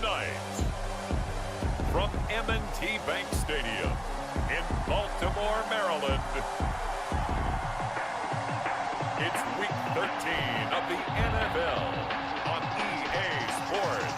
tonight, from M&T Bank Stadium in Baltimore, Maryland, it's Week 13 of the NFL on EA Sports.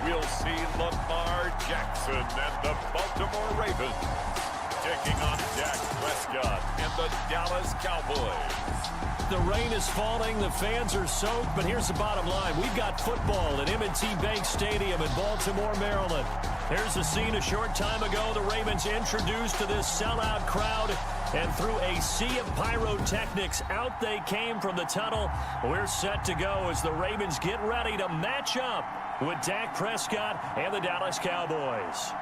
We'll see Lamar Jackson and the Baltimore Ravens taking on Dak Prescott and the Dallas Cowboys. The rain is falling, the fans are soaked, but here's the bottom line. We've got football at M&T Bank Stadium in Baltimore, Maryland. Here's the scene a short time ago. The Ravens introduced to this sellout crowd, and through a sea of pyrotechnics, out they came from the tunnel. We're set to go as the Ravens get ready to match up with Dak Prescott and the Dallas Cowboys.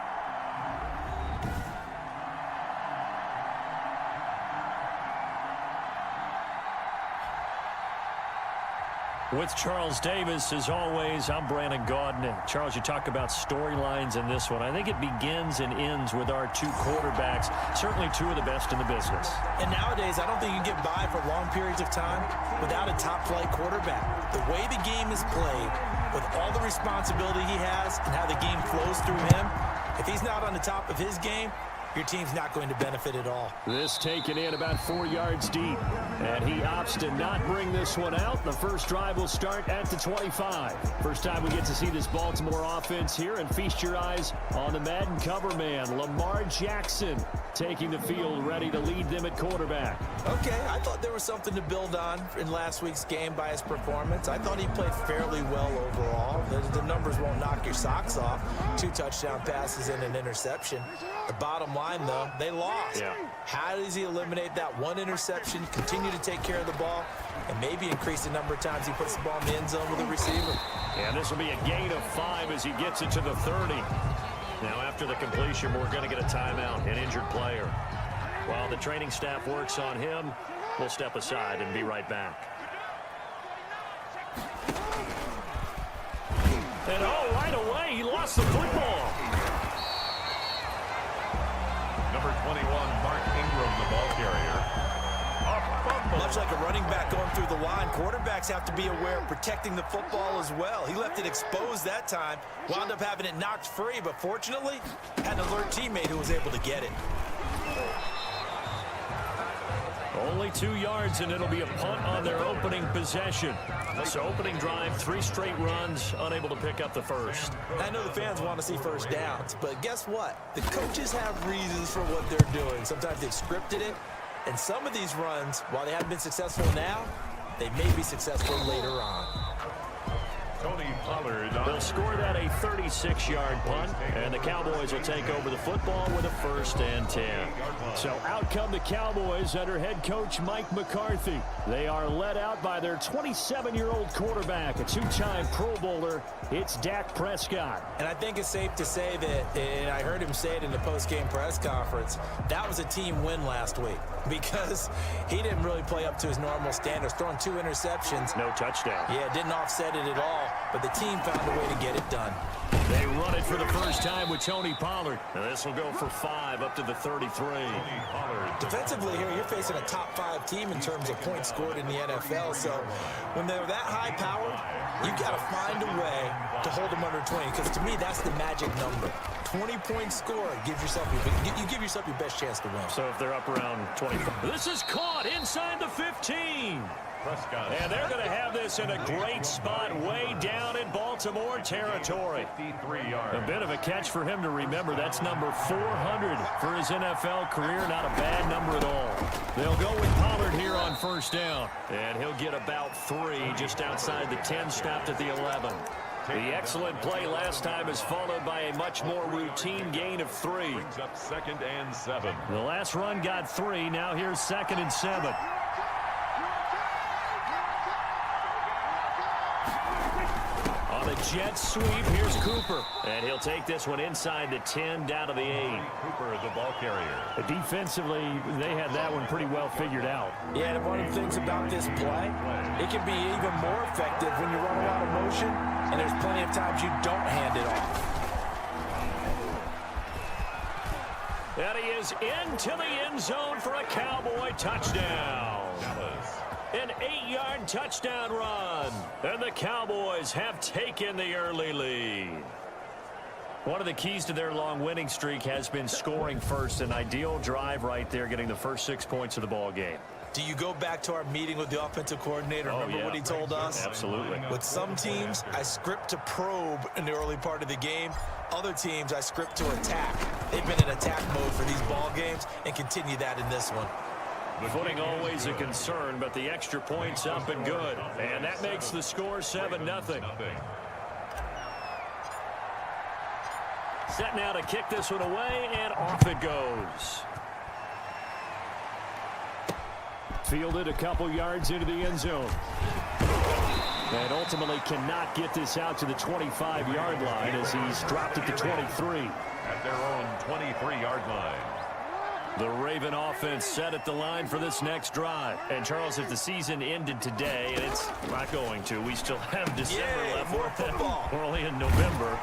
With Charles Davis, as always, I'm Brandon Gaudin. Charles, you talk about storylines in this one. I think it begins and ends with our two quarterbacks, certainly two of the best in the business. And nowadays, I don't think you can get by for long periods of time without a top-flight quarterback. The way the game is played, with all the responsibility he has and how the game flows through him, if he's not on the top of his game, your team's not going to benefit at all. This taken in about 4 yards deep. And he opts to not bring this one out. The first drive will start at the 25. First time we get to see this Baltimore offense here, and feast your eyes on the Madden cover man, Lamar Jackson, taking the field, ready to lead them at quarterback. Okay, I thought there was something to build on in last week's game by his performance. I thought he played fairly well overall. The numbers won't knock your socks off. 2 touchdown passes and an interception. The bottom line, though, they lost. Yeah. How does he eliminate that one interception, continue to take care of the ball, and maybe increase the number of times he puts the ball in the end zone with a receiver? And this will be a gain of 5 as he gets it to the 30. Now, after the completion, we're going to get a timeout, an injured player. While the training staff works on him, we'll step aside and be right back. And, right away, he lost the football. Number 21, Mark Ingram, the ball carrier. Much like a running back going through the line, quarterbacks have to be aware of protecting the football as well. He left it exposed that time, wound up having it knocked free, but fortunately, had an alert teammate who was able to get it. Only 2 yards, and it'll be a punt on their opening possession. So opening drive, 3 straight runs, unable to pick up the first. I know the fans want to see first downs, but guess what? The coaches have reasons for what they're doing. Sometimes they've scripted it, and some of these runs, while they haven't been successful now, they may be successful later on. Tony Pollard. They'll score that a 36-yard punt, and the Cowboys will take over the football with a 1st and 10. So out come the Cowboys under head coach Mike McCarthy. They are led out by their 27-year-old quarterback, a 2-time Pro Bowler. It's Dak Prescott. And I think it's safe to say that, and I heard him say it in the post-game press conference, that was a team win last week because he didn't really play up to his normal standards, throwing 2 interceptions. No touchdown. Yeah, didn't offset it at all, but the team found a way to get it done. They run it for the first time with Tony Pollard. Now this will go for 5 up to the 33. Defensively here, you're facing a top 5 team in terms of points scored in the NFL. So when they're that high powered, you got to find a way to hold them under 20. Because to me, that's the magic number. 20 points scored gives yourself you give yourself your best chance to win. So if they're up around 25. This is caught inside the 15. And they're going to have this in a great spot way down in Baltimore territory. A bit of a catch for him to remember. That's number 400 for his NFL career. Not a bad number at all. They'll go with Pollard here on 1st down. And he'll get about 3 just outside the 10, stopped at the 11. The excellent play last time is followed by a much more routine gain of 3. Brings up 2nd and 7. The last run got 3. Now here's 2nd and 7. jet sweep. Here's Cooper. And he'll take this one inside the 10, down to the 8. Cooper, the ball carrier. Defensively, they had that one pretty well figured out. Yeah, and one of the things about this play, it can be even more effective when you run a lot of motion, and there's plenty of times you don't hand it off. And he is into the end zone for a Cowboy touchdown. An 8-yard touchdown run. And the Cowboys have taken the early lead. One of the keys to their long winning streak has been scoring first. An ideal drive right there, getting the first 6 points of the ball game. Do you go back to our meeting with the offensive coordinator? Remember what he told us? Absolutely. With some teams, I script to probe in the early part of the game. Other teams, I script to attack. They've been in attack mode for these ball games and continue that in this one. Footing always a concern, but the extra point's up and good. And that makes the score 7-0. Set now to kick this one away, and off it goes. Fielded a couple yards into the end zone. And ultimately cannot get this out to the 25-yard line as he's dropped at the 23. At their own 23-yard line. The Raven offense set at the line for this next drive. And, Charles, if the season ended today, and it's not going to, we still have December left. More football. We're only in November.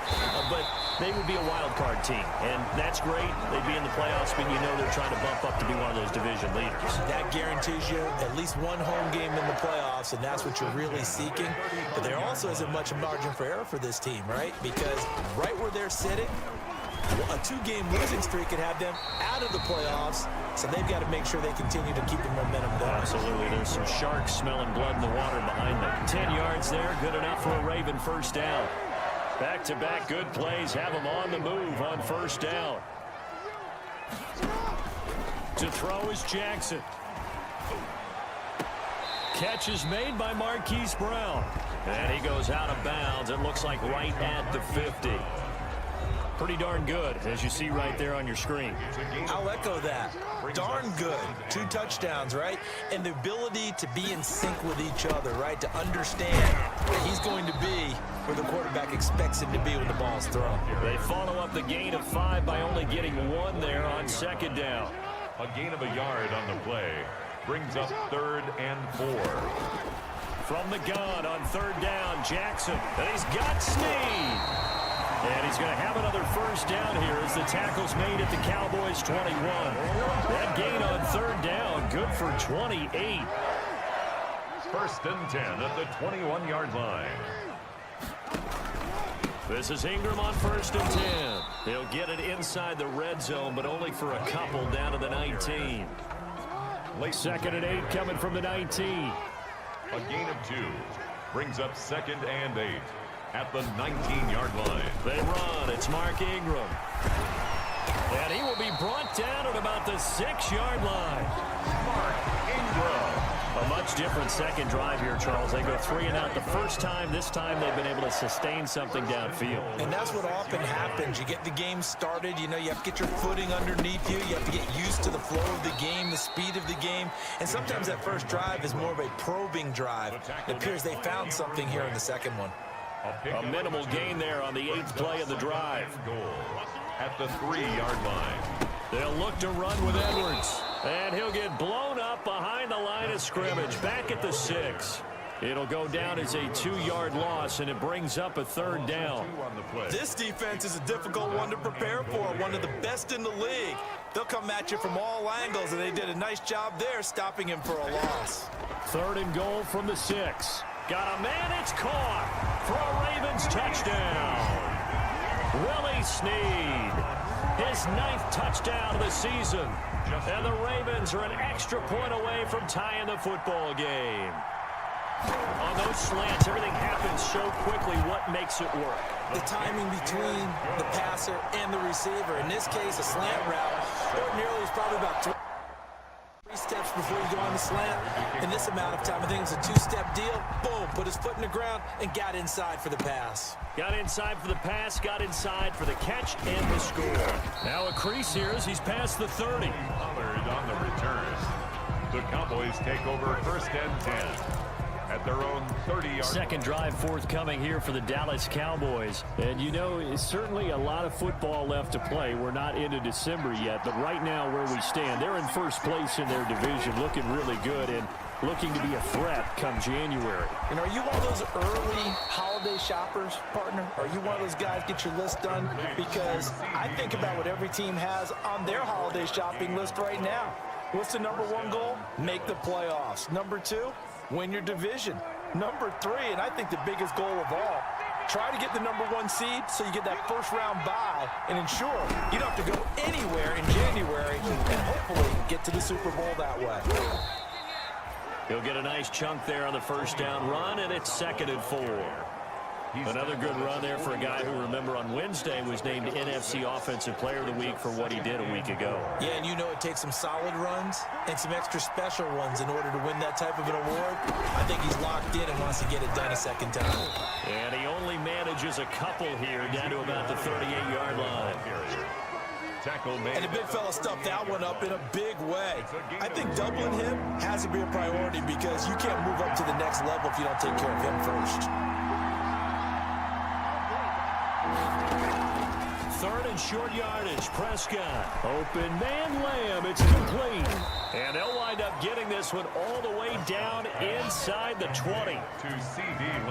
But they would be a wild card team. And that's great. They'd be in the playoffs, but you know they're trying to bump up to be one of those division leaders. That guarantees you at least one home game in the playoffs, and that's what you're really seeking. But there also isn't much margin for error for this team, right? Because right where they're sitting, a 2-game losing streak could have them out of the playoffs, so they've got to make sure they continue to keep the momentum going. Absolutely. There's some sharks smelling blood in the water behind them. 10 yards there, good enough for a Raven first down. Back-to-back good plays have them on the move on first down. To throw is Jackson. Catch is made by Marquise Brown. And he goes out of bounds. It looks like right at the 50. Pretty darn good, as you see right there on your screen. I'll echo that. Darn good. 2 touchdowns, right? And the ability to be in sync with each other, right? To understand that he's going to be where the quarterback expects him to be when the ball's thrown. They follow up the gain of 5 by only getting 1 there on second down. A gain of a yard on the play brings up 3rd and 4. From the gun on 3rd down, Jackson. And he's got Snead. And he's going to have another first down here as the tackle's made at the Cowboys' 21. That gain on 3rd down, good for 28. 1st and 10 at the 21-yard line. This is Ingram on 1st and 10. He'll get it inside the red zone, but only for a couple down to the 19. Late 2nd and 8 coming from the 19. A gain of 2 brings up 2nd and 8. At the 19-yard line. They run. It's Mark Ingram. And he will be brought down at about the 6-yard line. Mark Ingram. A much different second drive here, Charles. They go 3 and out the first time. This time they've been able to sustain something downfield. And that's what often happens. You get the game started. You know, you have to get your footing underneath you. You have to get used to the flow of the game, the speed of the game. And sometimes that first drive is more of a probing drive. It appears they found something here in the second one. A minimal gain there on the 8th play of the drive. Goal at the 3-yard line. They'll look to run with Edwards. And he'll get blown up behind the line of scrimmage. Back at the 6. It'll go down as a 2-yard loss, and it brings up a 3rd down. This defense is a difficult one to prepare for. One of the best in the league. They'll come at you from all angles, and they did a nice job there stopping him for a loss. 3rd and goal from the 6. Got a man, it's caught for a Ravens touchdown. Willie Snead, his 9th touchdown of the season. And the Ravens are an extra point away from tying the football game. On those slants, everything happens so quickly. What makes it work? The timing between the passer and the receiver. In this case, a slant route. Ordinarily, it's probably about 3 steps before you go on the slant. In this amount of time, I think it's a 2-step deal. Boom, put his foot in the ground and got inside for the pass. Got inside for the pass, got inside for the catch and the score. Now a crease here as he's past the 30. Pollard on the return. The Cowboys take over 1st and 10. at their own 30-yard. Second drive forthcoming here for the Dallas Cowboys. And, you know, it's certainly a lot of football left to play. We're not into December yet, but right now where we stand, they're in first place in their division, looking really good and looking to be a threat come January. And are you one of those early holiday shoppers, partner? Are you one of those guys get your list done? Because I think about what every team has on their holiday shopping list right now. What's the number one goal? Make the playoffs. Number two, win your division. Number three, and I think the biggest goal of all, try to get the number one seed so you get that first round bye and ensure you don't have to go anywhere in January and hopefully get to the Super Bowl that way. He'll get a nice chunk there on the first down run, and it's 2nd and 4. Another good run there for a guy who, remember, on Wednesday was named NFC Offensive Player of the Week for what he did a week ago. Yeah, and you know it takes some solid runs and some extra special ones in order to win that type of an award. I think he's locked in and wants to get it done a second time. And he only manages a couple here down to about the 38-yard line. And the big fella stuffed that one up in a big way. I think doubling him has to be a priority because you can't move up to the next level if you don't take care of him first. 3rd and short yardage. Prescott. Open man, Lamb. It's complete. And they'll wind up getting this one all the way down inside the 20.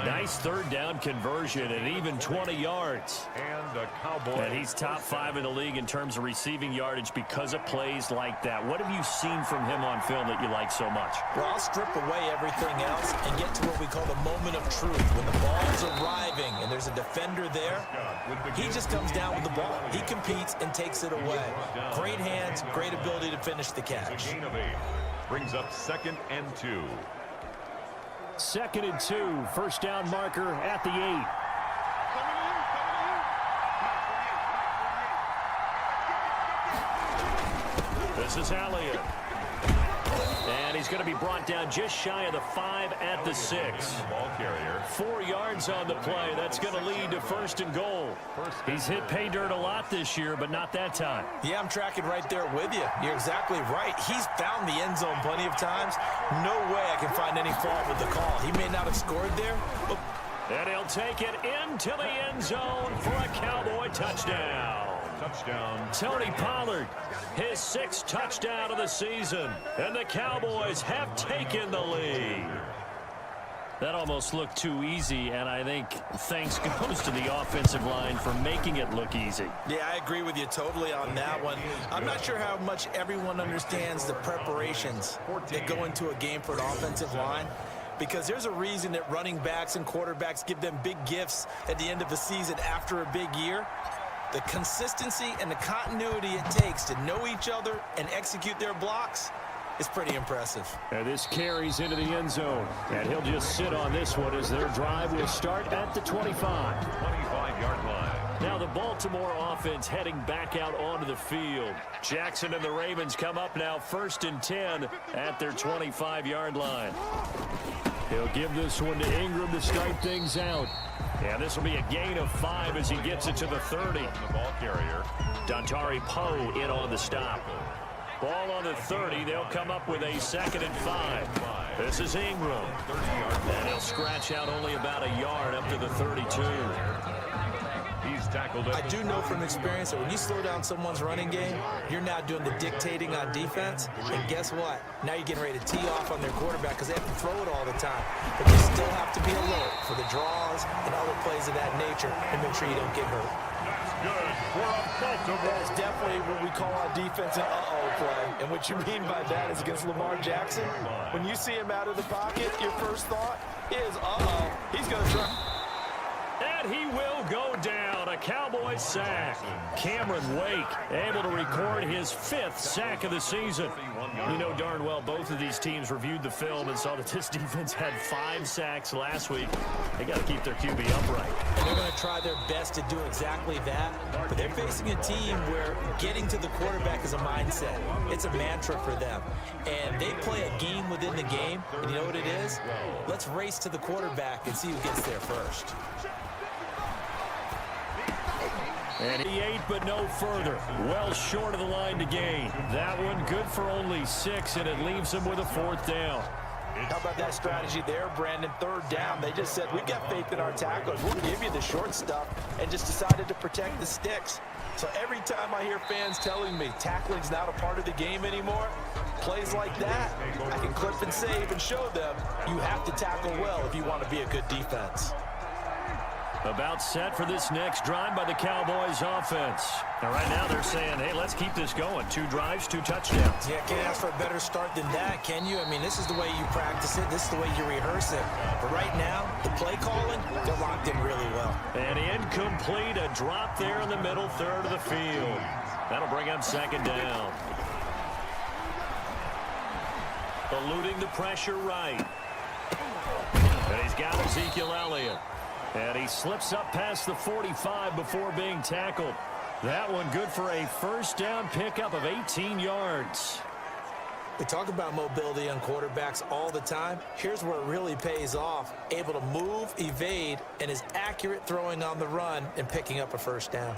Nice 3rd down conversion and even 20 yards. And he's top 5 in the league in terms of receiving yardage because of plays like that. What have you seen from him on film that you like so much? Well, I'll strip away everything else and get to what we call the moment of truth. When the ball's arriving and there's a defender there, he just comes down with the ball. He competes and takes it away. Great hands, great ability to finish the catch. Brings up 2nd and 2. 2nd and 2. First down marker at the 8. This is Elliott. And he's going to be brought down just shy of the 5 at the 6. 4 yards on the play. That's going to lead to 1st and goal. He's hit pay dirt a lot this year, but not that time. Yeah, I'm tracking right there with you. You're exactly right. He's found the end zone plenty of times. No way I can find any fault with the call. He may not have scored there, but... And he'll take it into the end zone for a Cowboy touchdown. Tony Pollard, his 6th touchdown of the season, and the Cowboys have taken the lead. That almost looked too easy, and I think thanks goes to the offensive line for making it look easy. Yeah, I agree with you totally on that one. I'm not sure how much everyone understands the preparations that go into a game for an offensive line, because there's a reason that running backs and quarterbacks give them big gifts at the end of the season after a big year. The consistency and the continuity it takes to know each other and execute their blocks is pretty impressive. And this carries into the end zone. And he'll just sit on this one as their drive will start at the 25. 25-yard line. Now the Baltimore offense heading back out onto the field. Jackson and the Ravens come up now 1st and 10 at their 25-yard line. He'll give this one to Ingram to start things out. And this will be a gain of 5 as he gets it to the 30. The ball carrier. Dontari Poe in on the stop. Ball on the 30. They'll come up with a 2nd and 5. This is Ingram. And he'll scratch out only about a yard up to the 32. He's tackled it. I do know from experience that when you slow down someone's running game, you're now doing the dictating on defense. And guess what? Now you're getting ready to tee off on their quarterback because they have to throw it all the time. But you still have to be alert for the draws and other plays of that nature and make sure you don't get hurt. That's good for a Baltimore. That's definitely what we call on defense an uh-oh play. And what you mean by that is against Lamar Jackson. When you see him out of the pocket, your first thought is, uh-oh, he's going to try. And he will go down. A Cowboys sack. Cameron Wake able to record his 5th sack of the season. You know darn well both of these teams reviewed the film and saw that this defense had 5 sacks last week. They got to keep their QB upright. And they're going to try their best to do exactly that. But they're facing a team where getting to the quarterback is a mindset. It's a mantra for them. And they play a game within the game. And you know what it is? Let's race to the quarterback and see who gets there first. And he 8, but no further. Well short of the line to gain. That one good for only 6, and it leaves him with a 4th down. How about that strategy there, Brandon? Third down, they just said, we've got faith in our tacklers. We'll give you the short stuff, and just decided to protect the sticks. So every time I hear fans telling me tackling's not a part of the game anymore, plays like that, I can clip and save and show them you have to tackle well if you want to be a good defense. About set for this next drive by the Cowboys offense. And right now they're saying, hey, let's keep this going. 2 drives, 2 touchdowns. Yeah, can't ask for a better start than that, can you? I mean, this is the way you practice it. This is the way you rehearse it. But right now, the play calling, they're locked in really well. And incomplete, a drop there in the middle third of the field. That'll bring up second down. Eluding the pressure right. And he's got Ezekiel Elliott. And he slips up past the 45 before being tackled. That one good for a first down pickup of 18 yards. We talk about mobility on quarterbacks all the time. Here's where it really pays off. Able to move, evade, and is accurate throwing on the run and picking up a first down.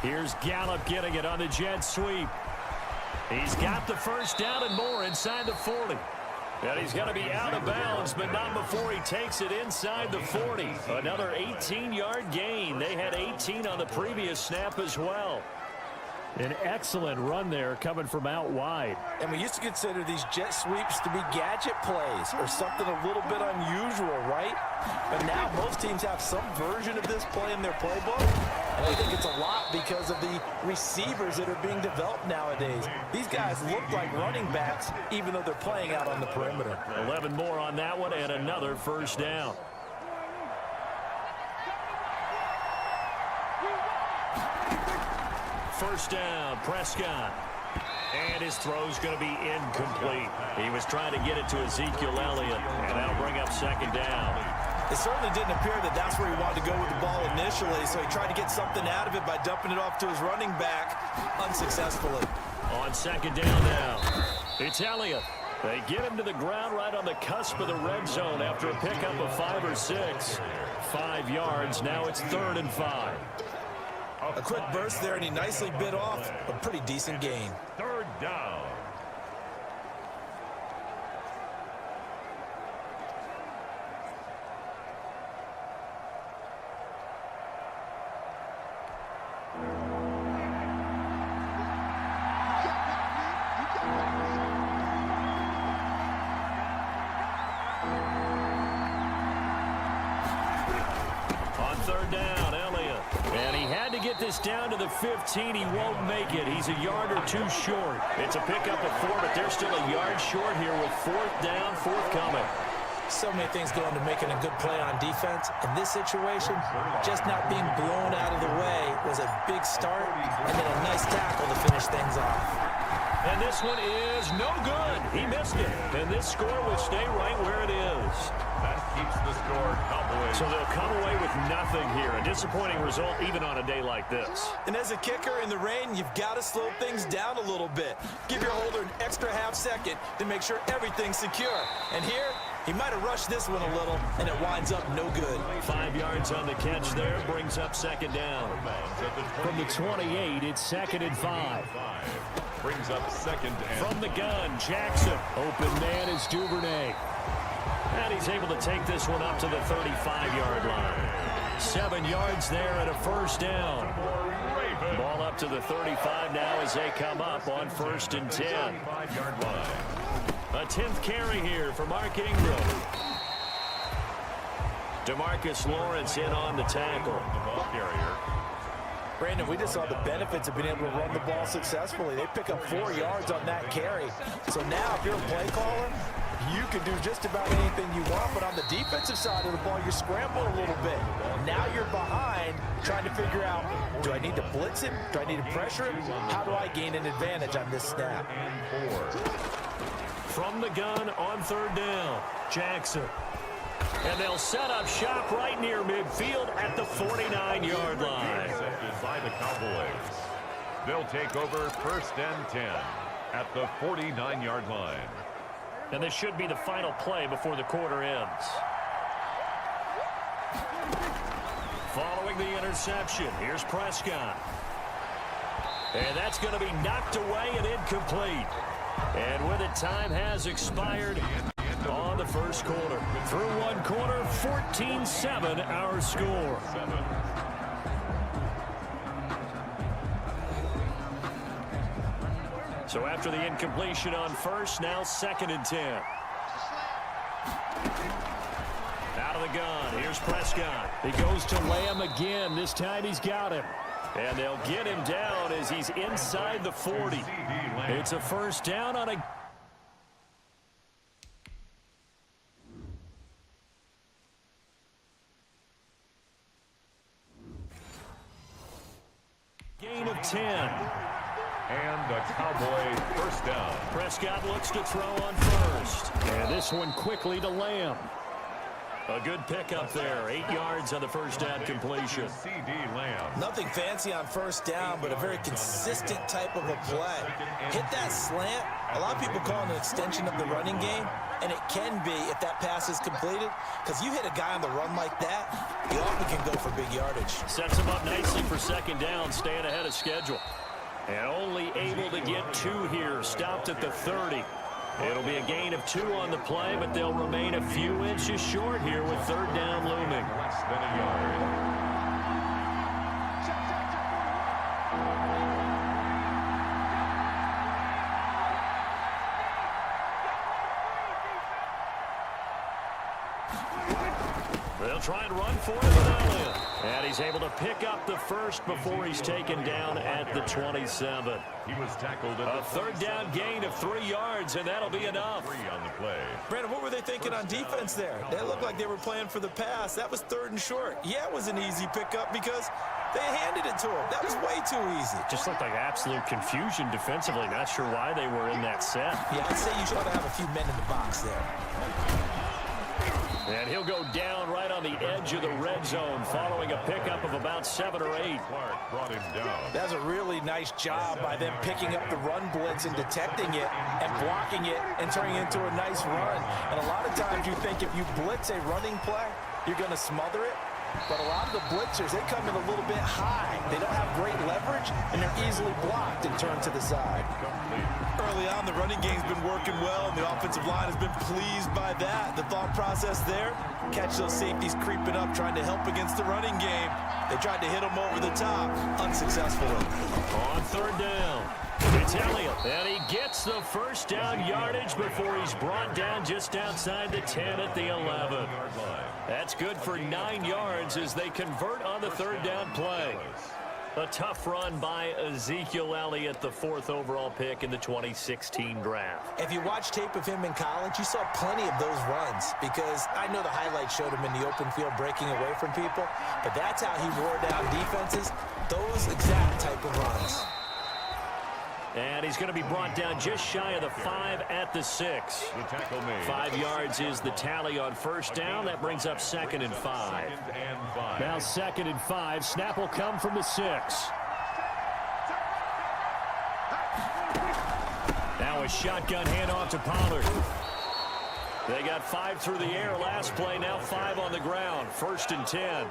Here's Gallup getting it on the jet sweep. He's got the first down and more inside the 40. And he's going to be out of bounds, but not before he takes it inside the 40. Another 18-yard gain. They had 18 on the previous snap as well. An excellent run there coming from out wide. And we used to consider these jet sweeps to be gadget plays or something a little bit unusual, right? But now most teams have some version of this play in their playbook. And I think it's a lot because of the receivers that are being developed nowadays. These guys look like running backs even though they're playing out on the perimeter. 11 more on that one and another first down. First down, Prescott. And his throw's going to be incomplete. He was trying to get it to Ezekiel Elliott, and that'll bring up second down. It certainly didn't appear that that's where he wanted to go with the ball initially, so he tried to get something out of it by dumping it off to his running back unsuccessfully. On second down now, it's Elliott. They get him to the ground right on the cusp of the red zone after a pickup of 5 or 6. 5 yards, now it's 3rd and 5. A quick burst there, and he nicely bit off a pretty decent gain. 3rd down. On 3rd down, Elliott. And he had to get this down to the 15. He won't make it. He's a yard or 2 short. It's a pickup of 4, but they're still a yard short here with 4th down, forthcoming. So many things go into making a good play on defense. In this situation, just not being blown out of the way was a big start, and then a nice tackle to finish things off. And this one is no good. He missed it. And this score will stay right where it is. That keeps the score Cowboys. So they'll come away with nothing here. A disappointing result even on a day like this. And as a kicker in the rain, you've got to slow things down a little bit. Give your holder an extra half second to make sure everything's secure. And here, he might have rushed this one a little, and it winds up no good. 5 yards on the catch there, brings up second down. From the 28, it's 2nd and 5. Brings up 2nd and From the gun, Jackson. Open man is Duvernay. And he's able to take this one up to the 35-yard line. 7 yards there and a first down. Ball up to the 35 now as they come up on 1st and 10. 5-yard line. A 10th carry here for Mark Ingram. DeMarcus Lawrence in on the tackle. The ball carrier. Brandon, we just saw the benefits of being able to run the ball successfully. They pick up 4 yards on that carry. So now if you're a play caller, you can do just about anything you want, but on the defensive side of the ball, you're scrambling a little bit. Now you're behind, trying to figure out, do I need to blitz him? Do I need to pressure him? How do I gain an advantage on this snap? From the gun on 3rd down, Jackson. And they'll set up shop right near midfield at the 49-yard line. Accepted by the Cowboys. They'll take over 1st and 10 at the 49-yard line. And this should be the final play before the quarter ends. Following the interception, here's Prescott. And that's going to be knocked away and incomplete. And with it, time has expired on the first quarter. Through one quarter, 14-7 our score. So after the incompletion on first, now 2nd and 10. Out of the gun, here's Prescott. He goes to Lamb again. This time he's got him. And they'll get him down as he's inside the 40. It's a first down on a... gain of 10. And the Cowboy first down. Prescott looks to throw on first. And this one quickly to Lamb. A good pickup there. 8 yards on the first down completion. CD Lamb. Nothing fancy on first down, but a very consistent type of a play. Hit that slant. A lot of people call it an extension of the running game, and it can be if that pass is completed, because you hit a guy on the run like that, you often can go for big yardage. Sets him up nicely for second down, staying ahead of schedule. And only able to get 2 here, stopped at the 30. It'll be a gain of 2 on the play, but they'll remain a few inches short here with third down looming. Less than a yard. They'll try and run for it with Elliott. And he's able to pick up the first before he's taken down at the 27. He was tackled at a third down gain of 3 yards, and that'll be enough. 3 on the play. Brandon, what were they thinking on defense there? They looked like they were playing for the pass. That was 3rd and short. Yeah, it was an easy pickup because they handed it to him. That was way too easy. Just looked like absolute confusion defensively. Not sure why they were in that set. Yeah, I'd say you should have a few men in the box there. And he'll go down right on the edge of the red zone following a pickup of about 7 or 8. Clark brought him down. That's a really nice job by them picking up the run blitz and detecting it and blocking it and turning it into a nice run. And a lot of times you think if you blitz a running play, you're going to smother it. But a lot of the blitzers, they come in a little bit high. They don't have great leverage, and they're easily blocked and turned to the side. Early on, the running game's been working well, and the offensive line has been pleased by that. The thought process there, catch those safeties creeping up, trying to help against the running game. They tried to hit them over the top, unsuccessfully. On third down, it's Elliott, and he gets the first down yardage before he's brought down just outside the 10 at the 11. That's good for 9 yards as they convert on the third down play. A tough run by Ezekiel Elliott, the 4th overall pick in the 2016 draft. If you watch tape of him in college, you saw plenty of those runs because I know the highlights showed him in the open field breaking away from people, but that's how he wore down defenses, those exact type of runs. And he's going to be brought down just shy of the 5 at the 6. 5 yards is the tally on first down. That brings up 2nd and 5. Now 2nd and 5. Snap will come from the 6. Now a shotgun handoff to Pollard. They got 5 through the air last play, now 5 on the ground. 1st and 10.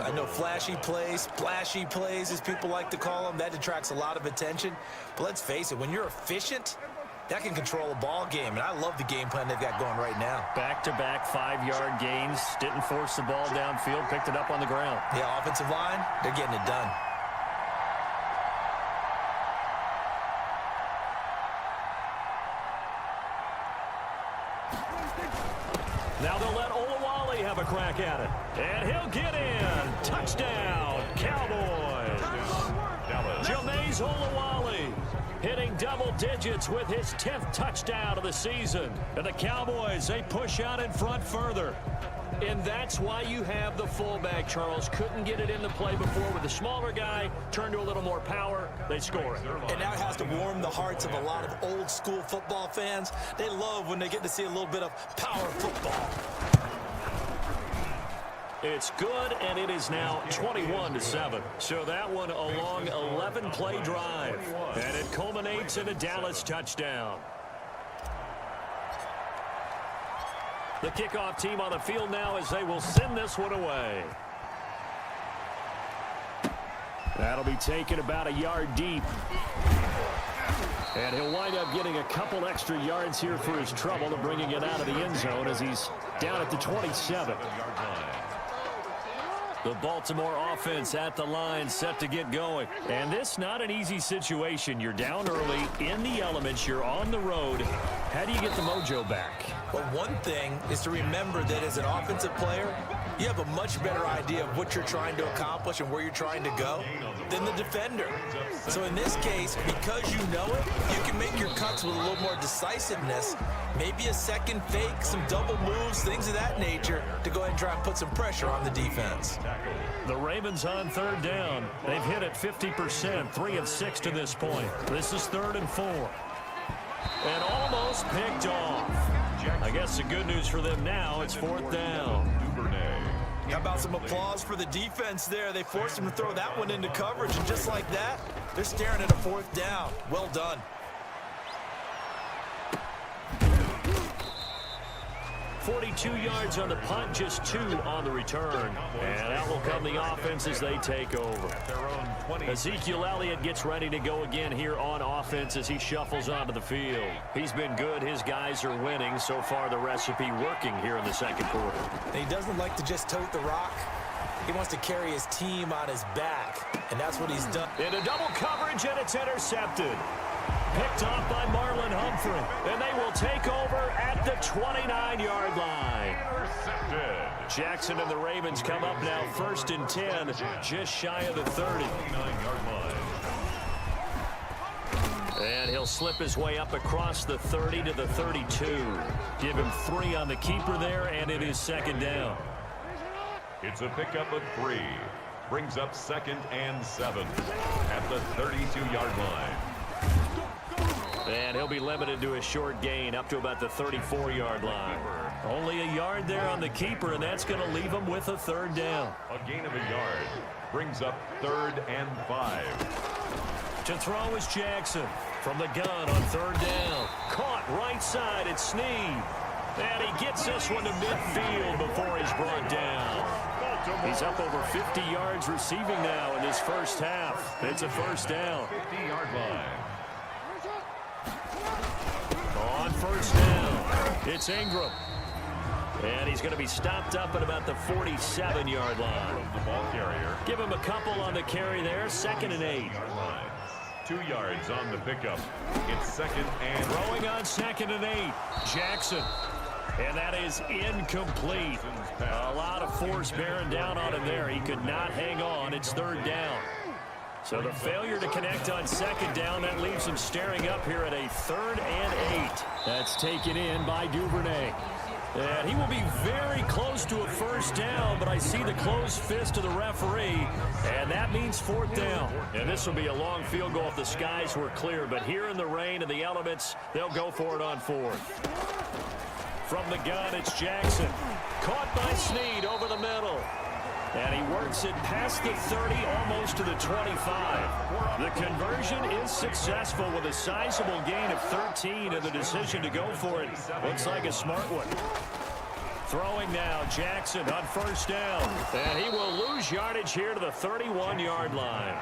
I know flashy plays, splashy plays, as people like to call them, that attracts a lot of attention. But let's face it, when you're efficient, that can control a ball game. And I love the game plan they've got going right now. Back-to-back 5-yard gains. Didn't force the ball downfield, picked it up on the ground. Yeah, offensive line, they're getting it done. Now they'll let Olawale have a crack at it. And he'll get in. Touchdown, Cowboys. Jameis Olawale hitting double digits with his 10th touchdown of the season. And the Cowboys, they push out in front further. And that's why you have the fullback, Charles. Couldn't get it in the play before with the smaller guy. Turned to a little more power. They score it. And now it has to warm the hearts of a lot of old school football fans. They love when they get to see a little bit of power football. It's good, and it is now 21-7. So that one a long 11-play drive. And it culminates in a Dallas touchdown. The kickoff team on the field now as they will send this one away. That'll be taken about a yard deep. And he'll wind up getting a couple extra yards here for his trouble to bringing it out of the end zone as he's down at the 27. The Baltimore offense at the line, set to get going. And this not an easy situation. You're down early, in the elements, you're on the road. How do you get the mojo back? Well, one thing is to remember that as an offensive player, you have a much better idea of what you're trying to accomplish and where you're trying to go than the defender. So in this case, because you know it, you can make your cuts with a little more decisiveness, maybe a second fake, some double moves, things of that nature, to go ahead and try and put some pressure on the defense. The Ravens on third down. They've hit it 50%, 3 of 6 to this point. This is 3rd and 4. And almost picked off. I guess the good news for them now, it's 4th down. How about some applause for the defense there? They forced him to throw that one into coverage, and just like that, they're staring at a 4th down. Well done. 42 yards on the punt, just 2 on the return. And out will come the offense as they take over. Ezekiel Elliott gets ready to go again here on offense as he shuffles onto the field. He's been good. His guys are winning. So far, the recipe working here in the second quarter. He doesn't like to just tote the rock. He wants to carry his team on his back, and that's what he's done. Into double coverage, and it's intercepted. Picked off by Marlon Humphrey, and they will take over at the 29-yard line. Intercepted. Jackson and the Ravens come up now 1st and 10, just shy of the 30. And he'll slip his way up across the 30 to the 32. Give him 3 on the keeper there, and it is 2nd down. It's a pickup of 3. Brings up 2nd and 7 at the 32-yard line. And he'll be limited to a short gain up to about the 34-yard line. Only a yard there on the keeper, and that's going to leave him with a 3rd down. A gain of a yard brings up 3rd and 5. To throw is Jackson from the gun on 3rd down. Caught right side at Snead. And he gets this one to midfield before he's brought down. He's up over 50 yards receiving now in this first half. It's a 1st down. 50-yard line. On 1st down, it's Ingram. And he's going to be stopped up at about the 47-yard line. The ball carrier. Give him a couple on the carry there, 2nd and 8. 2 yards on the pickup. It's 2nd and... Throwing on 2nd and 8, Jackson. And that is incomplete. A lot of force bearing down on him there. He could not hang on. It's 3rd down. So the failure to connect on 2nd down, that leaves him staring up here at a 3rd and 8. That's taken in by Duvernay. And he will be very close to a 1st down, but I see the closed fist of the referee, and that means 4th down. And this will be a long field goal if the skies were clear, but here in the rain and the elements, they'll go for it on 4th. From the gun, it's Jackson. Caught by Snead over the middle. And he works it past the 30, almost to the 25. The conversion is successful with a sizable gain of 13, and the decision to go for it looks like a smart one. Throwing now, Jackson on 1st down. And he will lose yardage here to the 31-yard line.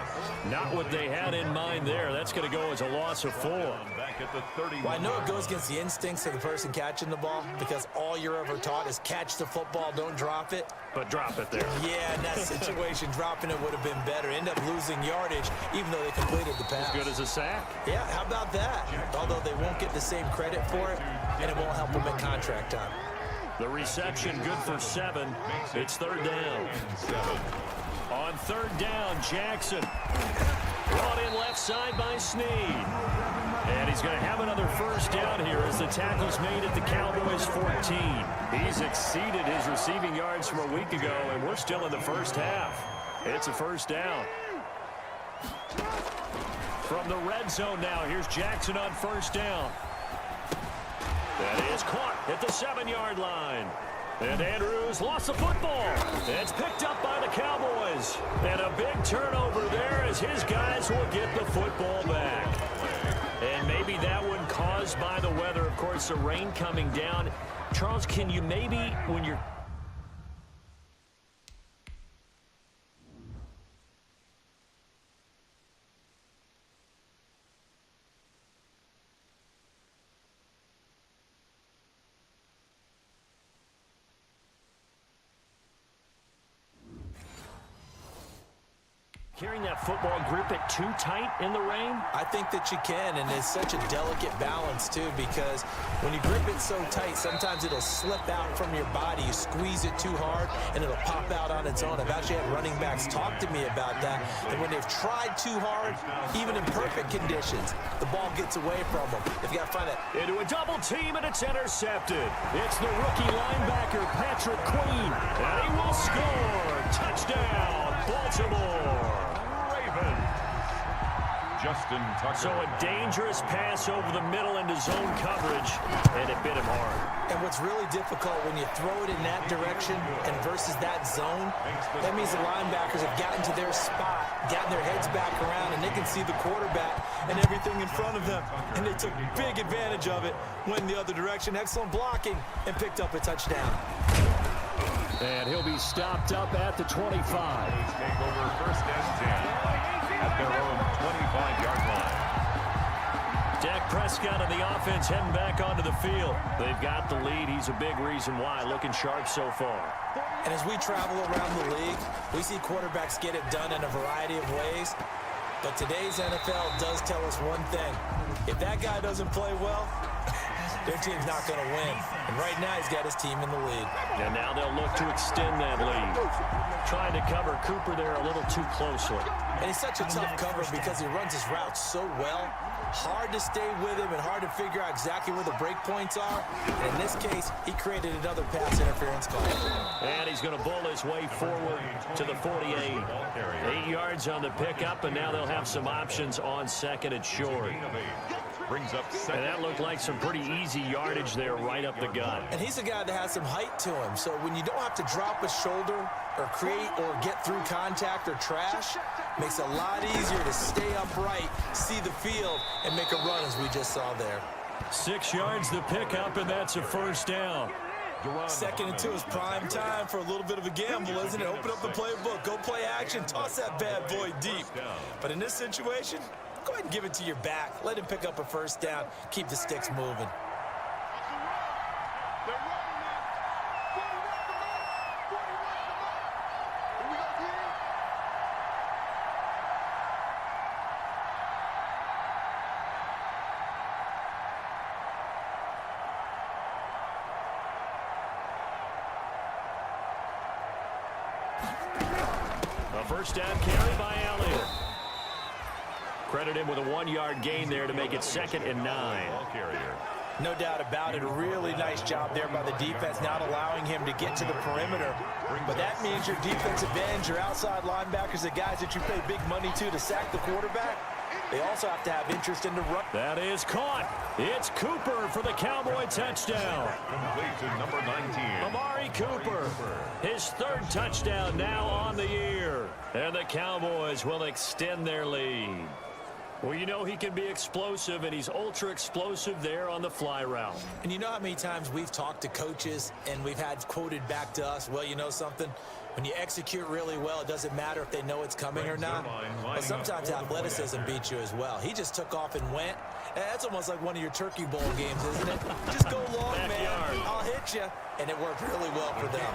Not what they had in mind there. That's going to go as a loss of 4. Back at the 31. Well, I know it goes against the instincts of the person catching the ball because all you're ever taught is catch the football, don't drop it. But drop it there. Yeah, in that situation, dropping it would have been better. End up losing yardage, even though they completed the pass. As good as a sack. Yeah, how about that? Although they won't get the same credit for it, and it won't help them in contract time. The reception good for 7. It's 3rd down. On 3rd down, Jackson. Brought in left side by Snead. And he's going to have another 1st down here as the tackle's made at the Cowboys 14. He's exceeded his receiving yards from a week ago, and we're still in the first half. It's a 1st down. From the red zone now, here's Jackson on 1st down. That is caught at the 7-yard line. And Andrews lost the football. It's picked up by the Cowboys. And a big turnover there as his guys will get the football back. And maybe that one caused by the weather. Of course, the rain coming down. Charles, can you maybe, when you're carrying that football grip it too tight in the rain? I think that you can, and it's such a delicate balance, too, because when you grip it so tight, sometimes it'll slip out from your body. You squeeze it too hard, and it'll pop out on its own. I've actually had running backs talk to me about that, and when they've tried too hard, even in perfect conditions, the ball gets away from them. They've got to find that. Into a double team, and it's intercepted. It's the rookie linebacker, Patrick Queen, and he will score. Touchdown, Baltimore. Justin Tucker. So a dangerous pass over the middle into zone coverage, and it bit him hard. And what's really difficult when you throw it in that direction and versus that zone, that means the linebackers have gotten to their spot, gotten their heads back around, and they can see the quarterback and everything in front of them. And they took big advantage of it, went in the other direction. Excellent blocking, and picked up a touchdown. And he'll be stopped up at the 25. Take over first and 10 at their own 25-yard line. Dak Prescott and the offense heading back onto the field. They've got the lead. He's a big reason why. Looking sharp so far. And as we travel around the league, we see quarterbacks get it done in a variety of ways. But today's NFL does tell us one thing. If that guy doesn't play well, their team's not going to win. And right now, he's got his team in the lead. And now they'll look to extend that lead. Trying to cover Cooper there a little too closely. And he's such a tough cover because he runs his routes so well. Hard to stay with him and hard to figure out exactly where the break points are. And in this case, he created another pass interference call. And he's going to bull his way forward to the 48. 8 yards on the pickup, and now they'll have some options on second and short. Brings up and that looked like some pretty easy yardage there right up the gut. And he's a guy that has some height to him. So when you don't have to drop a shoulder or create or get through contact or trash, makes it a lot easier to stay upright, see the field, and make a run as we just saw there. 6 yards the pickup, and that's a first down. Second and 2 is prime time for a little bit of a gamble, isn't it? Open up the playbook, go play action, toss that bad boy deep. But in this situation, go ahead and give it to your back. Let him pick up a first down. Keep the sticks moving. A first down carry by Elliott. Credit him with a 1-yard gain there to make it 2nd and 9. No doubt about it. A really nice job there by the defense, not allowing him to get to the perimeter. But that means your defensive ends, your outside linebackers, the guys that you pay big money to sack the quarterback, they also have to have interest in the run. That is caught. It's Cooper for the Cowboy touchdown. Complete to number 19. Amari Cooper, his 3rd touchdown now on the year. And the Cowboys will extend their lead. Well, you know he can be explosive, and he's ultra-explosive there on the fly route. And you know how many times we've talked to coaches and we've had quoted back to us, well, you know something? When you execute really well, it doesn't matter if they know it's coming or not. But sometimes athleticism beats you as well. He just took off and went. That's almost like one of your Turkey Bowl games, isn't it? Just go long, man. I'll hit you. And it worked really well for them.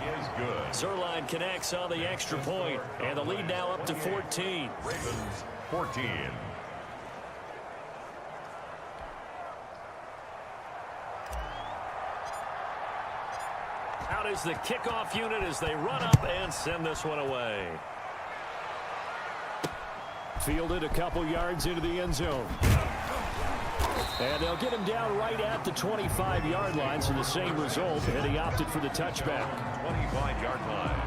Zerline connects on the extra point, and the lead now up to 14. Ravens 14. Out is the kickoff unit as they run up and send this one away. Fielded a couple yards into the end zone. And they'll get him down right at the 25-yard line, so the same result, and he opted for the touchback. 25-yard line.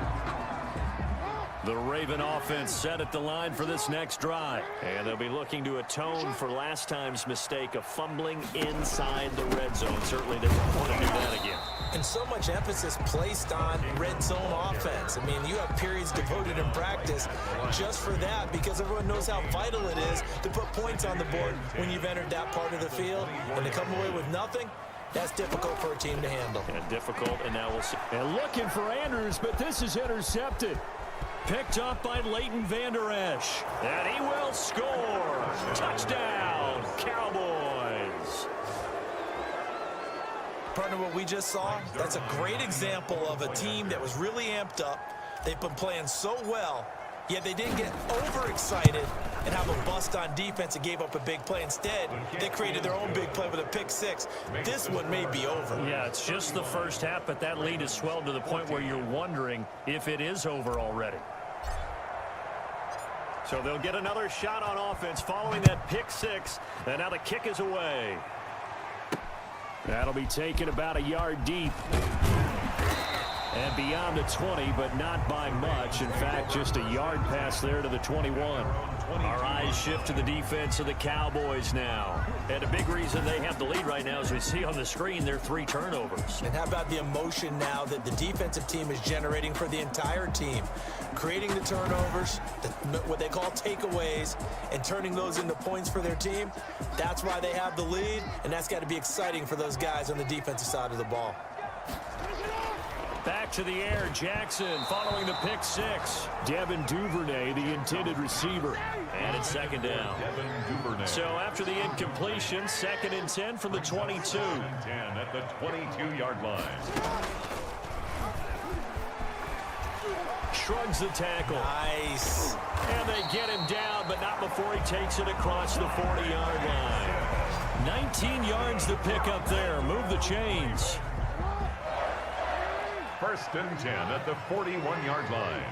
The Raven offense set at the line for this next drive. And they'll be looking to atone for last time's mistake of fumbling inside the red zone. Certainly doesn't want to do that again. And so much emphasis placed on red zone offense. I mean, you have periods devoted in practice just for that because everyone knows how vital it is to put points on the board when you've entered that part of the field. And to come away with nothing, that's difficult for a team to handle. And difficult, and now we'll see. And looking for Andrews, but this is intercepted. Picked up by Leighton Vander Esch. And he will score. Touchdown, Cowboys. Partner, what we just saw, that's a great example of a team that was really amped up. They've been playing so well, yet they didn't get overexcited and have a bust on defense and gave up a big play. Instead, they created their own big play with a pick six. This one may be over. Yeah, it's just the first half, but that lead has swelled to the point where you're wondering if it is over already. So they'll get another shot on offense following that pick six, and now the kick is away. That'll be taken about a yard deep. And beyond the 20, but not by much. In fact, just a yard pass there to the 21. Our eyes shift to the defense of the Cowboys now. And a big reason they have the lead right now, as we see on the screen, their 3 turnovers. And how about the emotion now that the defensive team is generating for the entire team? Creating the turnovers, what they call takeaways, and turning those into points for their team. That's why they have the lead, and that's got to be exciting for those guys on the defensive side of the ball. Back to the air, Jackson following the pick six. Devin Duvernay, the intended receiver. And it's second down. So after the incompletion, 2nd and 10 from the 22. 10 at the 22-yard line. Shrugs the tackle. Nice. And they get him down, but not before he takes it across the 40-yard line. 19 yards to pick up there. Move the chains. 1st and 10 at the 41-yard line.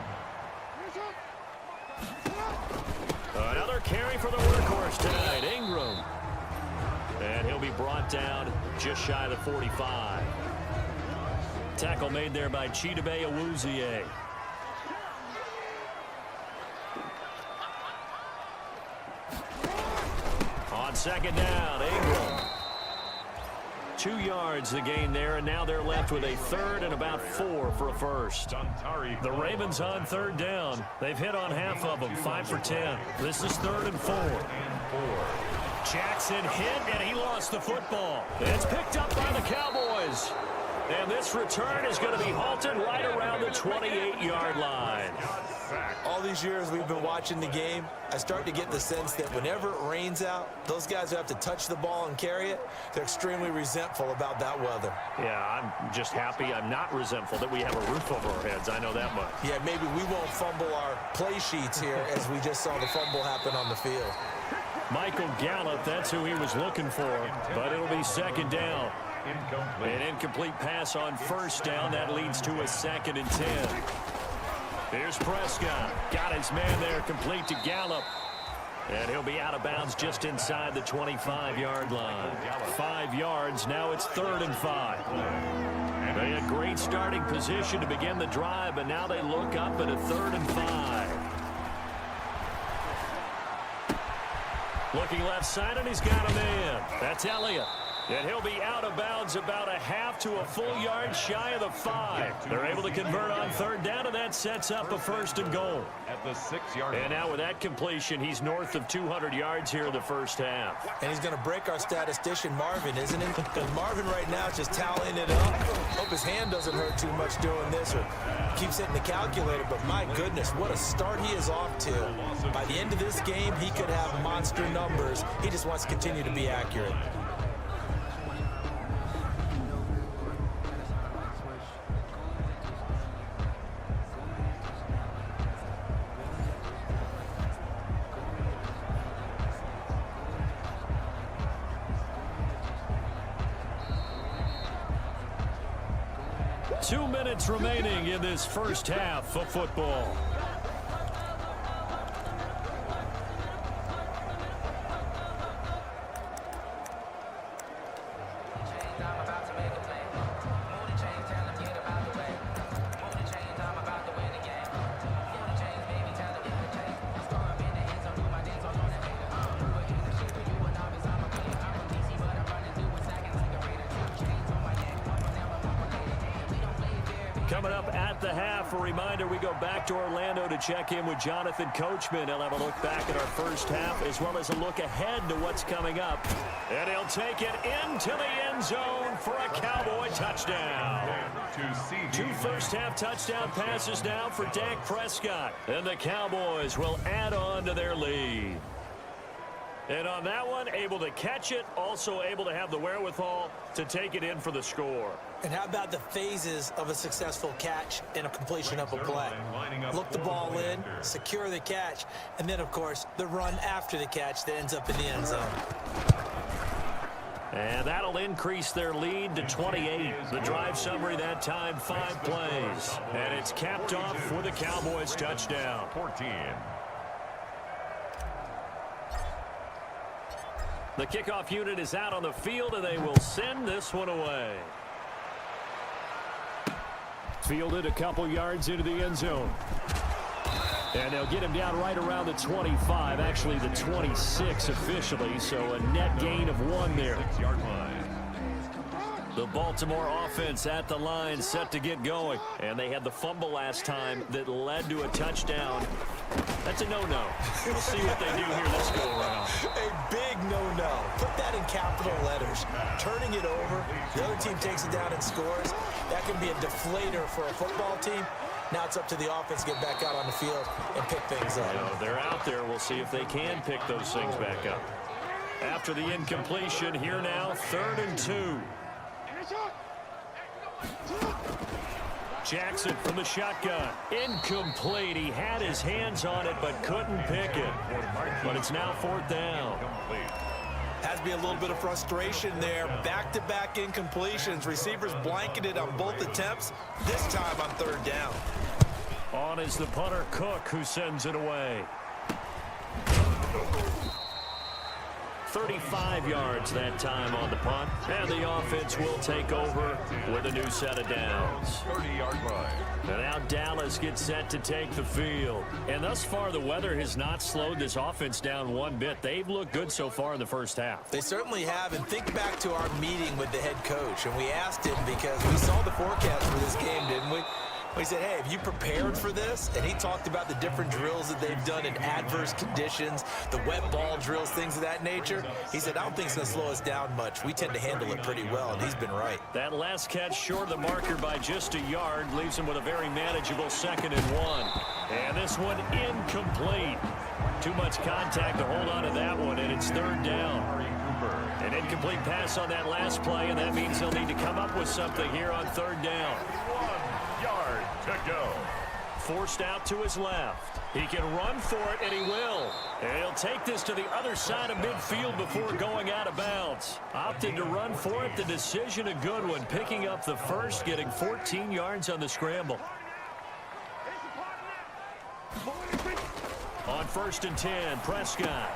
Another carry for the workhorse tonight, Ingram. And he'll be brought down just shy of the 45. Tackle made there by Chidobe Awuzie. On 2nd down, Ingram. 2 yards the gain there, and now they're left with a 3rd and about 4 for a first. The Ravens on 3rd down. They've hit on half of them, 5 for 10. This is 3rd and 4. Jackson hit, and he lost the football. It's picked up by the Cowboys. And this return is going to be halted right around the 28-yard line. All these years we've been watching the game, I start to get the sense that whenever it rains out, those guys who have to touch the ball and carry it, they're extremely resentful about that weather. Yeah, I'm just happy I'm not resentful that we have a roof over our heads. I know that much. Yeah, maybe we won't fumble our play sheets here as we just saw the fumble happen on the field. Michael Gallup, that's who he was looking for, but it'll be 2nd down. An incomplete pass on 1st down. That leads to a 2nd and 10. Here's Prescott. Got his man there, complete to Gallup. And he'll be out of bounds just inside the 25-yard line. 5 yards. Now it's 3rd and 5. They had great starting position to begin the drive, but now they look up at a 3rd and 5. Looking left side, and he's got a man. That's Elliott. And he'll be out of bounds about a half to a full yard shy of the 5. They're able to convert on 3rd down, and that sets up a 1st and goal. At the 6-yard line. And now with that completion, he's north of 200 yards here in the first half. And he's going to break our statistician Marvin, isn't he? Because Marvin right now is just tallying it up. Hope his hand doesn't hurt too much doing this or keeps hitting the calculator. But my goodness, what a start he is off to. By the end of this game, he could have monster numbers. He just wants to continue to be accurate. Two minutes remaining in this first half of football. Coming up at the half, a reminder, we go back to Orlando to check in with Jonathan Coachman. He'll have a look back at our first half as well as a look ahead to what's coming up. And he'll take it into the end zone for a Cowboy touchdown. 2 first-half touchdown passes now for Dak Prescott. And the Cowboys will add on to their lead. And on that one, able to catch it, also able to have the wherewithal to take it in for the score. And how about the phases of a successful catch and a completion of a play? Look the ball in, secure the catch, and then, of course, the run after the catch that ends up in the end zone. And that'll increase their lead to 28. The drive summary that time, 5 plays. And it's capped off with a Cowboys touchdown. 14. The kickoff unit is out on the field, and they will send this one away. Fielded a couple yards into the end zone. And they'll get him down right around the 25, actually the 26 officially, so a net gain of 1 there. 6-yard line. The Baltimore offense at the line, set to get going. And they had the fumble last time that led to a touchdown. That's a no-no. We'll see what they do here this go-around. A big no-no. Put that in capital letters. Turning it over, the other team takes it down and scores. That can be a deflator for a football team. Now it's up to the offense to get back out on the field and pick things up. You know, they're out there. We'll see if they can pick those things back up. After the incompletion, here now, 3rd and 2. Jackson from the shotgun. Incomplete. He had his hands on it but couldn't pick it. But it's now 4th down. Has to be a little bit of frustration there. Back-to-back incompletions. Receivers blanketed on both attempts, this time on 3rd down. On is the punter, Cook, who sends it away. 35 yards that time on the punt. And the offense will take over with a new set of downs. 30-yard line. And now Dallas gets set to take the field. And thus far, the weather has not slowed this offense down one bit. They've looked good so far in the first half. They certainly have. And think back to our meeting with the head coach. And we asked him because we saw the forecast for this game, didn't we? We said, hey, have you prepared for this? And he talked about the different drills that they've done in adverse conditions, the wet ball drills, things of that nature. He said, I don't think it's going to slow us down much. We tend to handle it pretty well, and he's been right. That last catch short of the marker by just a yard leaves him with a very manageable 2nd and 1. And this one incomplete. Too much contact to hold on to that one, and it's 3rd down. An incomplete pass on that last play, and that means he'll need to come up with something here on 3rd down. 1 yard to go. Forced out to his left. He can run for it, and he will. And he'll take this to the other side of midfield before going out of bounds. Opted to run for it. The decision a good one. Picking up the first, getting 14 yards on the scramble. On 1st and 10, Prescott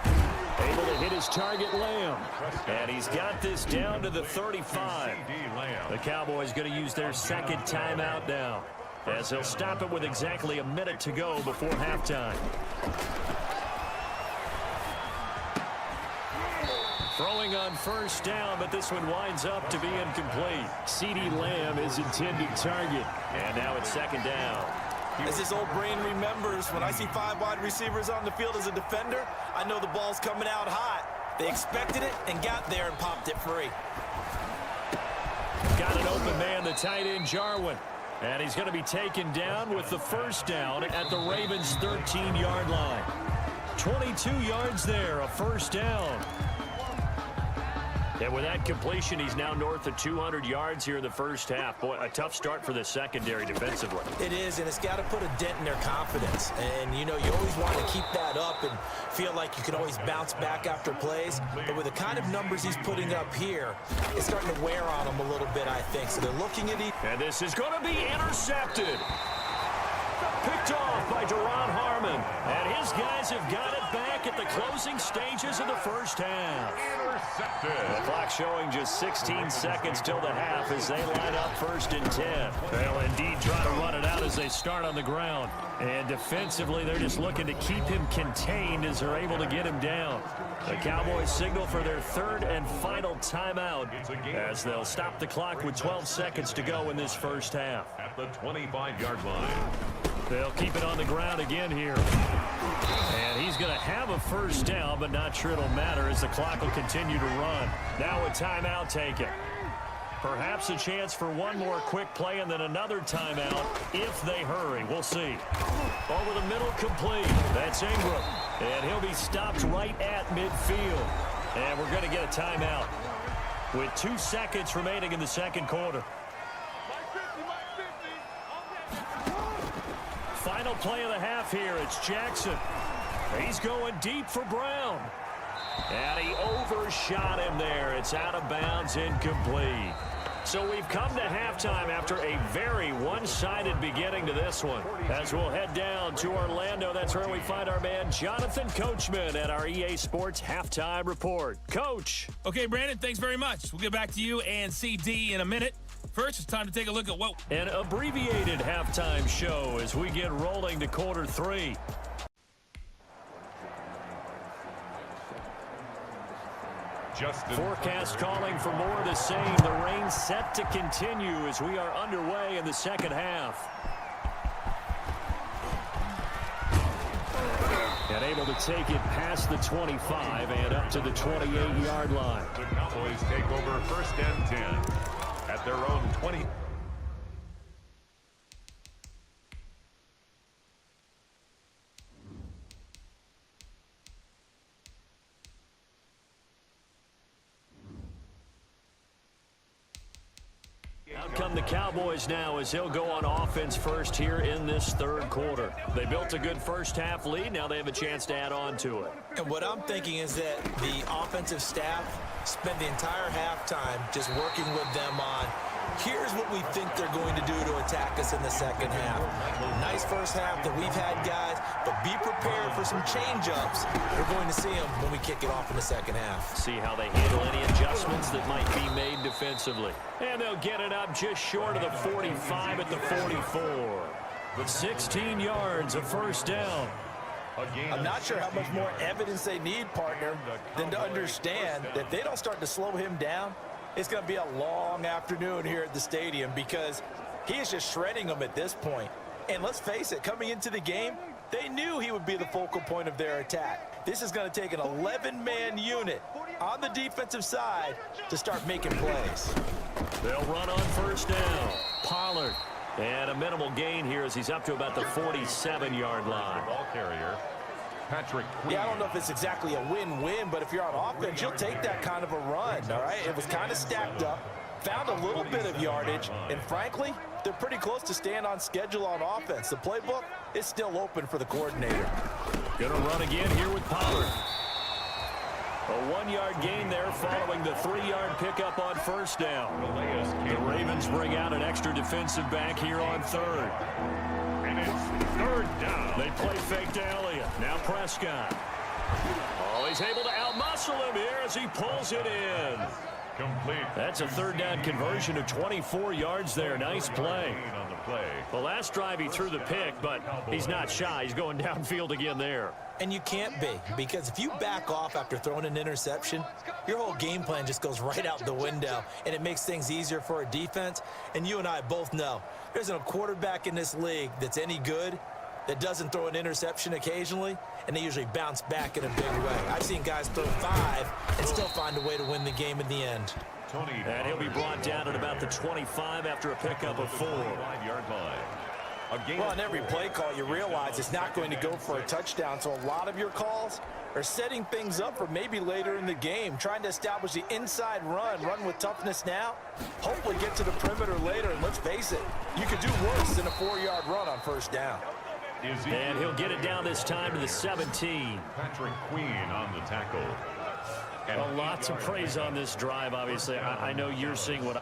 able to hit his target, Lamb. And he's got this down to the 35. The Cowboys going to use their 2nd timeout now, as they'll stop it with exactly a minute to go before halftime. Throwing on 1st down, but this one winds up to be incomplete. CeeDee Lamb is intended target. And now it's 2nd down. As his old brain remembers, when I see 5 wide receivers on the field as a defender, I know the ball's coming out hot. They expected it and got there and popped it free. Got an open man, the tight end, Jarwin. And he's going to be taken down with the 1st down at the Ravens' 13-yard line. 22 yards there, a 1st down. And with that completion, he's now north of 200 yards here in the first half. Boy, a tough start for the secondary defensively. It is, and it's got to put a dent in their confidence. And, you know, you always want to keep that up and feel like you can always bounce back after plays. But with the kind of numbers he's putting up here, it's starting to wear on him a little bit, I think. So they're looking at it. And this is going to be intercepted. Picked off by Duron Harmon. And his guys have got it back at the closing stages of the first half. Intercepted. The clock showing just 16 seconds till the half as they line up 1st and 10. They'll indeed try to run it out as they start on the ground. And defensively, they're just looking to keep him contained as they're able to get him down. The Cowboys signal for their 3rd and final timeout as they'll stop the clock with 12 seconds to go in this first half. at the 25-yard line. They'll keep it on the ground again here. And he's going to have a first down, but not sure it'll matter as the clock will continue to run. Now a timeout taken. Perhaps a chance for one more quick play and then another timeout if they hurry. We'll see. Over the middle, complete. That's Ingram. And he'll be stopped right at midfield. And we're going to get a timeout with 2 seconds remaining in the second quarter. Final play of the half here. It's Jackson. He's going deep for Brown. And he overshot him there. It's out of bounds, incomplete. So we've come to halftime after a very one-sided beginning to this one. As we'll head down to Orlando, that's where we find our man Jonathan Coachman at our EA Sports Halftime Report. Coach. Okay, Brandon, thanks very much. We'll get back to you and CD in a minute. First, it's time to take a look at what... An abbreviated halftime show as we get rolling to quarter 3. Forecast calling for more of the same. The rain set to continue as we are underway in the second half. And able to take it past the 25 and up to the 28-yard line. The Cowboys take over first and 10 at their own 20. Out come the Cowboys now as he'll go on offense first here in this third quarter. They built a good first half lead. Now they have a chance to add on to it. And what I'm thinking is that the offensive staff spent the entire halftime just working with them on here's what we think they're going to do to attack us in the second half. Nice first half that we've had, guys, but be prepared for some change-ups. We're going to see them when we kick it off in the second half. See how they handle any adjustments that might be made defensively. And they'll get it up just short of the 45 at the 44. With 16 yards, a first down. I'm not sure how much more evidence they need, partner, than to understand that if they don't start to slow him down, it's going to be a long afternoon here at the stadium because he is just shredding them at this point. And let's face it, coming into the game, they knew he would be the focal point of their attack. This is going to take an 11-man unit on the defensive side to start making plays. They'll run on first down. Pollard. And a minimal gain here as he's up to about the 47-yard line. Ball carrier. Patrick Queen. Yeah, I don't know if it's exactly a win-win, but if you're on offense, you'll take that kind of a run, all right? It was kind of stacked up, found a little bit of yardage, and frankly, they're pretty close to staying on schedule on offense. The playbook is still open for the coordinator. Gonna run again here with Pollard. A 1-yard gain there following the 3-yard pickup on first down. The Ravens bring out an extra defensive back here on third. And it's third down. They play fake to Elliott. Now Prescott. Oh, he's able to outmuscle him here as he pulls it in. Complete. That's a third down conversion of 24 yards there. Nice play. On the play. The last drive he threw the pick, but he's not shy. He's going downfield again there. And you can't be, because if you back off after throwing an interception, your whole game plan just goes right out the window, and it makes things easier for a defense. And you and I both know there isn't a quarterback in this league that's any good that doesn't throw an interception occasionally, and they usually bounce back in a big way. I've seen guys throw 5 and still find a way to win the game in the end. And he'll be brought down at about the 25 after a pickup of 4. 5-yard line. Well, on every play call, you realize it's not going to go for a touchdown, so a lot of your calls are setting things up for maybe later in the game, trying to establish the inside run with toughness now, hopefully get to the perimeter later, and let's face it, you could do worse than a 4-yard run on first down. And he'll get it down this time to the 17. Patrick Queen on the tackle. Well, lots of praise on this drive, obviously. I know you're seeing what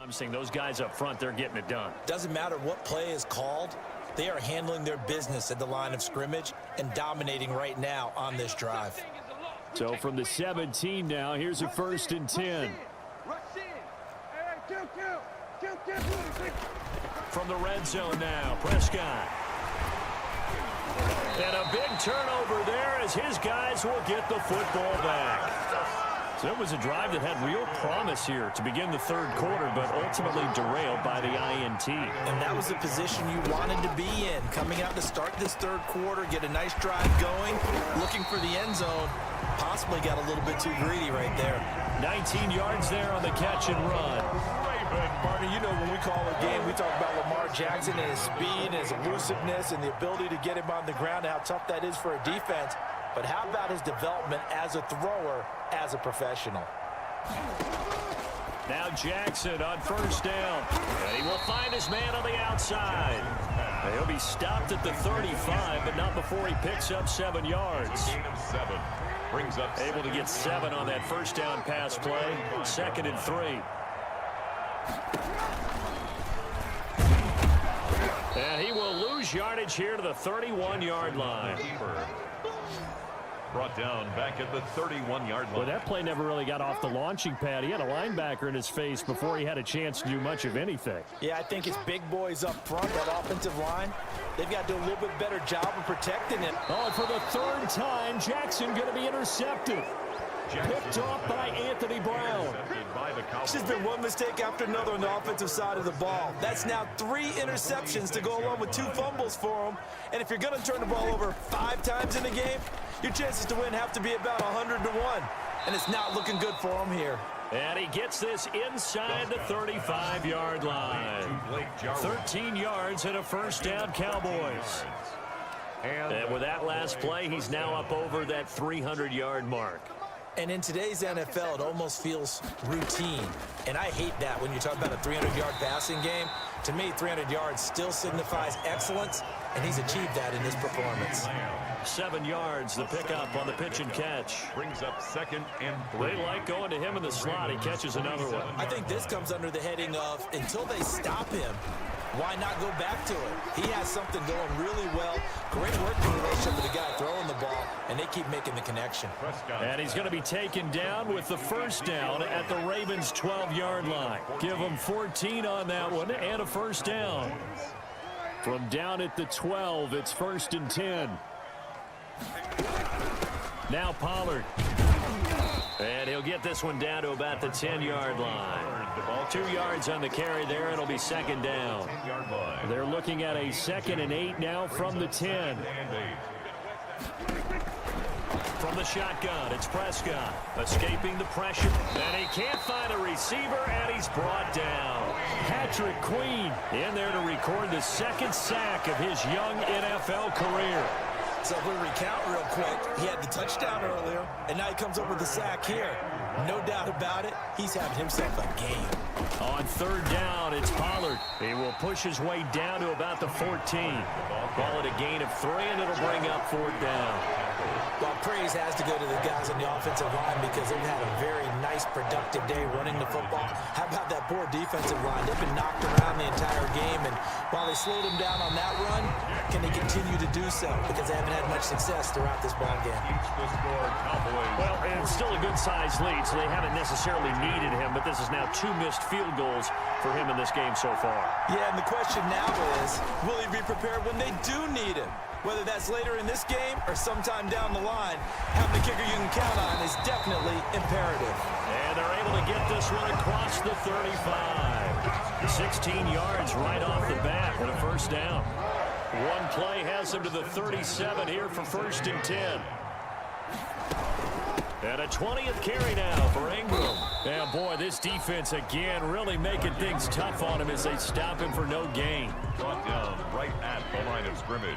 I'm seeing those guys up front, they're getting it done. Doesn't matter what play is called. They are handling their business at the line of scrimmage and dominating right now on this drive. So from the 17 now, here's a 1st and 10. From the red zone now, Prescott. And a big turnover there as his guys will get the football back. So it was a drive that had real promise here to begin the 3rd quarter, but ultimately derailed by the INT. And that was the position you wanted to be in. Coming out to start this 3rd quarter, get a nice drive going, looking for the end zone. Possibly got a little bit too greedy right there. 19 yards there on the catch and run. Partner, you know when we call a game, we talk about Lamar Jackson and his speed and his elusiveness and the ability to get him on the ground and how tough that is for a defense. But how about his development as a thrower, as a professional? Now Jackson on 1st down. And he will find his man on the outside. And he'll be stopped at the 35, but not before he picks up 7 yards. Gain of 7. Brings up Able to get 7 on that 1st down pass play. 2nd and 3. And he will lose yardage here to the 31-yard line. Brought down back at the 31-yard line. Well, that play never really got off the launching pad. He had a linebacker in his face before he had a chance to do much of anything. Yeah, I think it's big boys up front, that offensive line. They've got to do a little bit better job of protecting him. Oh, and for the 3rd time, Jackson going to be intercepted. Picked off by Anthony Brown. It's just been one mistake after another on the offensive side of the ball. That's now 3 interceptions to go along with 2 fumbles for him. And if you're going to turn the ball over 5 times in a game, your chances to win have to be about 100 to 1. And it's not looking good for him here. And he gets this inside the 35-yard line. 13 yards and a 1st down, Cowboys. And with that last play, he's now up over that 300-yard mark. And in today's NFL, it almost feels routine. And I hate that when you talk about a 300-yard passing game. To me, 300 yards still signifies excellence, and he's achieved that in his performance. 7 yards, the pickup on the pitch and catch. Brings up 2nd and 3. They like going to him in the slot. He catches another one. I think this comes under the heading of, until they stop him, why not go back to it? He has something going really well. Great working relationship with the guy throwing the ball, and they keep making the connection. And he's going to be taken down with the 1st down at the Ravens' 12-yard line. Give him 14 on that one and a 1st down. From down at the 12, it's 1st and 10. Now Pollard. And he'll get this one down to about the 10-yard line. 2 yards on the carry there. It'll be 2nd down. They're looking at a 2nd and 8 now from the 10. From the shotgun, it's Prescott escaping the pressure. And he can't find a receiver, and he's brought down. Patrick Queen in there to record the 2nd sack of his young NFL career. So if we recount real quick, he had the touchdown earlier, and now he comes up with the sack here. No doubt about it, he's having himself a game. On 3rd down, it's Pollard. He will push his way down to about the 14. Call it a gain of 3, and it'll bring up 4th down. Well, praise has to go to the guys on the offensive line because they've had a very nice, productive day running the football. How about that poor defensive line? They've been knocked around the entire game, and while they slowed them down on that run, can they continue to do so? Because they haven't had much success throughout this ball game. Well, and it's still a good-sized lead, so they haven't necessarily needed him, but this is now 2 missed field goals for him in this game so far. Yeah, and the question now is, will he be prepared when they do need him? Whether that's later in this game or sometime down the line, having a kicker you can count on is definitely imperative. And they're able to get this one across the 35. 16 yards right off the bat with a 1st down. One play has him to the 37 here for 1st and 10. And a 20th carry now for Ingram. And boy, this defense again really making things tough on him as they stop him for no gain. Brought down right at the line of scrimmage.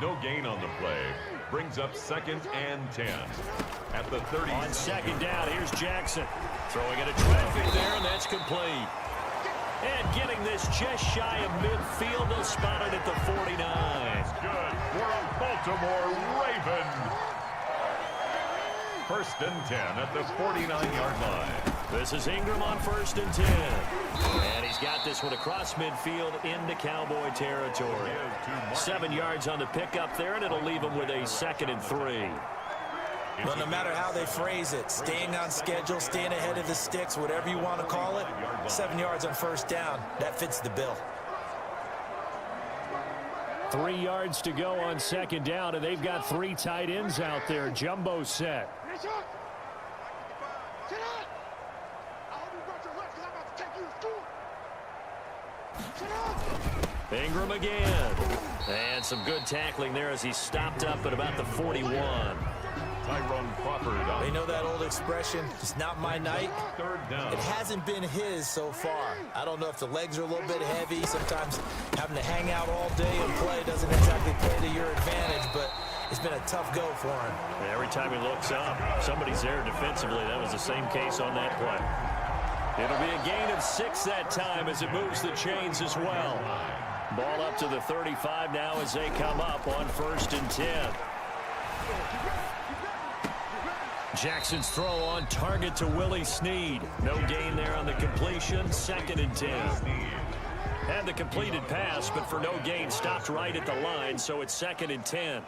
No gain on the play. Brings up 2nd and 10. At the 30. On 2nd down, here's Jackson. Throwing into traffic there, and that's complete. And getting this just shy of midfield. They'll spot it at the 49. Good for a Baltimore Raven. 1st and 10 at the 49-yard line. This is Ingram on 1st and 10. And he's got this one across midfield into Cowboy territory. 7 yards on the pickup there, and it'll leave him with a 2nd and 3. Well, no matter how they phrase it, staying on schedule, staying ahead of the sticks, whatever you want to call it, 7 yards on 1st down, that fits the bill. 3 yards to go on 2nd down, and they've got 3 tight ends out there. Jumbo set. Ingram again. And some good tackling there as he stopped up at about the 41. They know that old expression, it's not my night. It hasn't been his so far. I don't know if the legs are a little bit heavy. Sometimes having to hang out all day and play doesn't exactly play to your advantage, but it's been a tough go for him. Every time he looks up, somebody's there defensively. That was the same case on that play. It'll be a gain of 6 that time as it moves the chains as well. Ball up to the 35 now as they come up on 1st and 10. Jackson's throw on target to Willie Snead. No gain there on the completion. 2nd and 10. Had the completed pass, but for no gain, stopped right at the line, so it's 2nd and 10.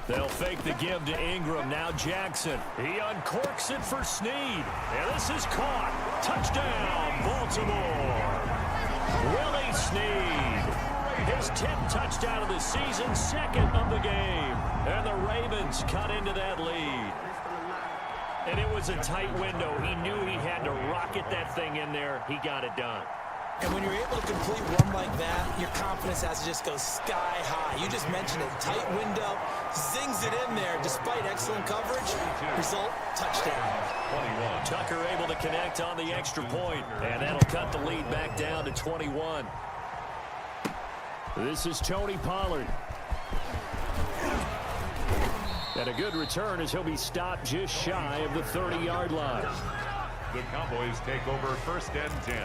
They'll fake the give to Ingram. Now Jackson. He uncorks it for Snead. And this is caught. Touchdown, Baltimore. Willie Snead. His 10th touchdown of the season, 2nd of the game. And the Ravens cut into that lead. And it was a tight window. He knew he had to rocket that thing in there. He got it done. And when you're able to complete one like that, your confidence has to just go sky high. You just mentioned it. Tight window, zings it in there despite excellent coverage. Result, touchdown. 21. Tucker able to connect on the extra point, and that'll cut the lead back down to 21. This is Tony Pollard. And a good return as he'll be stopped just shy of the 30-yard line. The Cowboys take over 1st and 10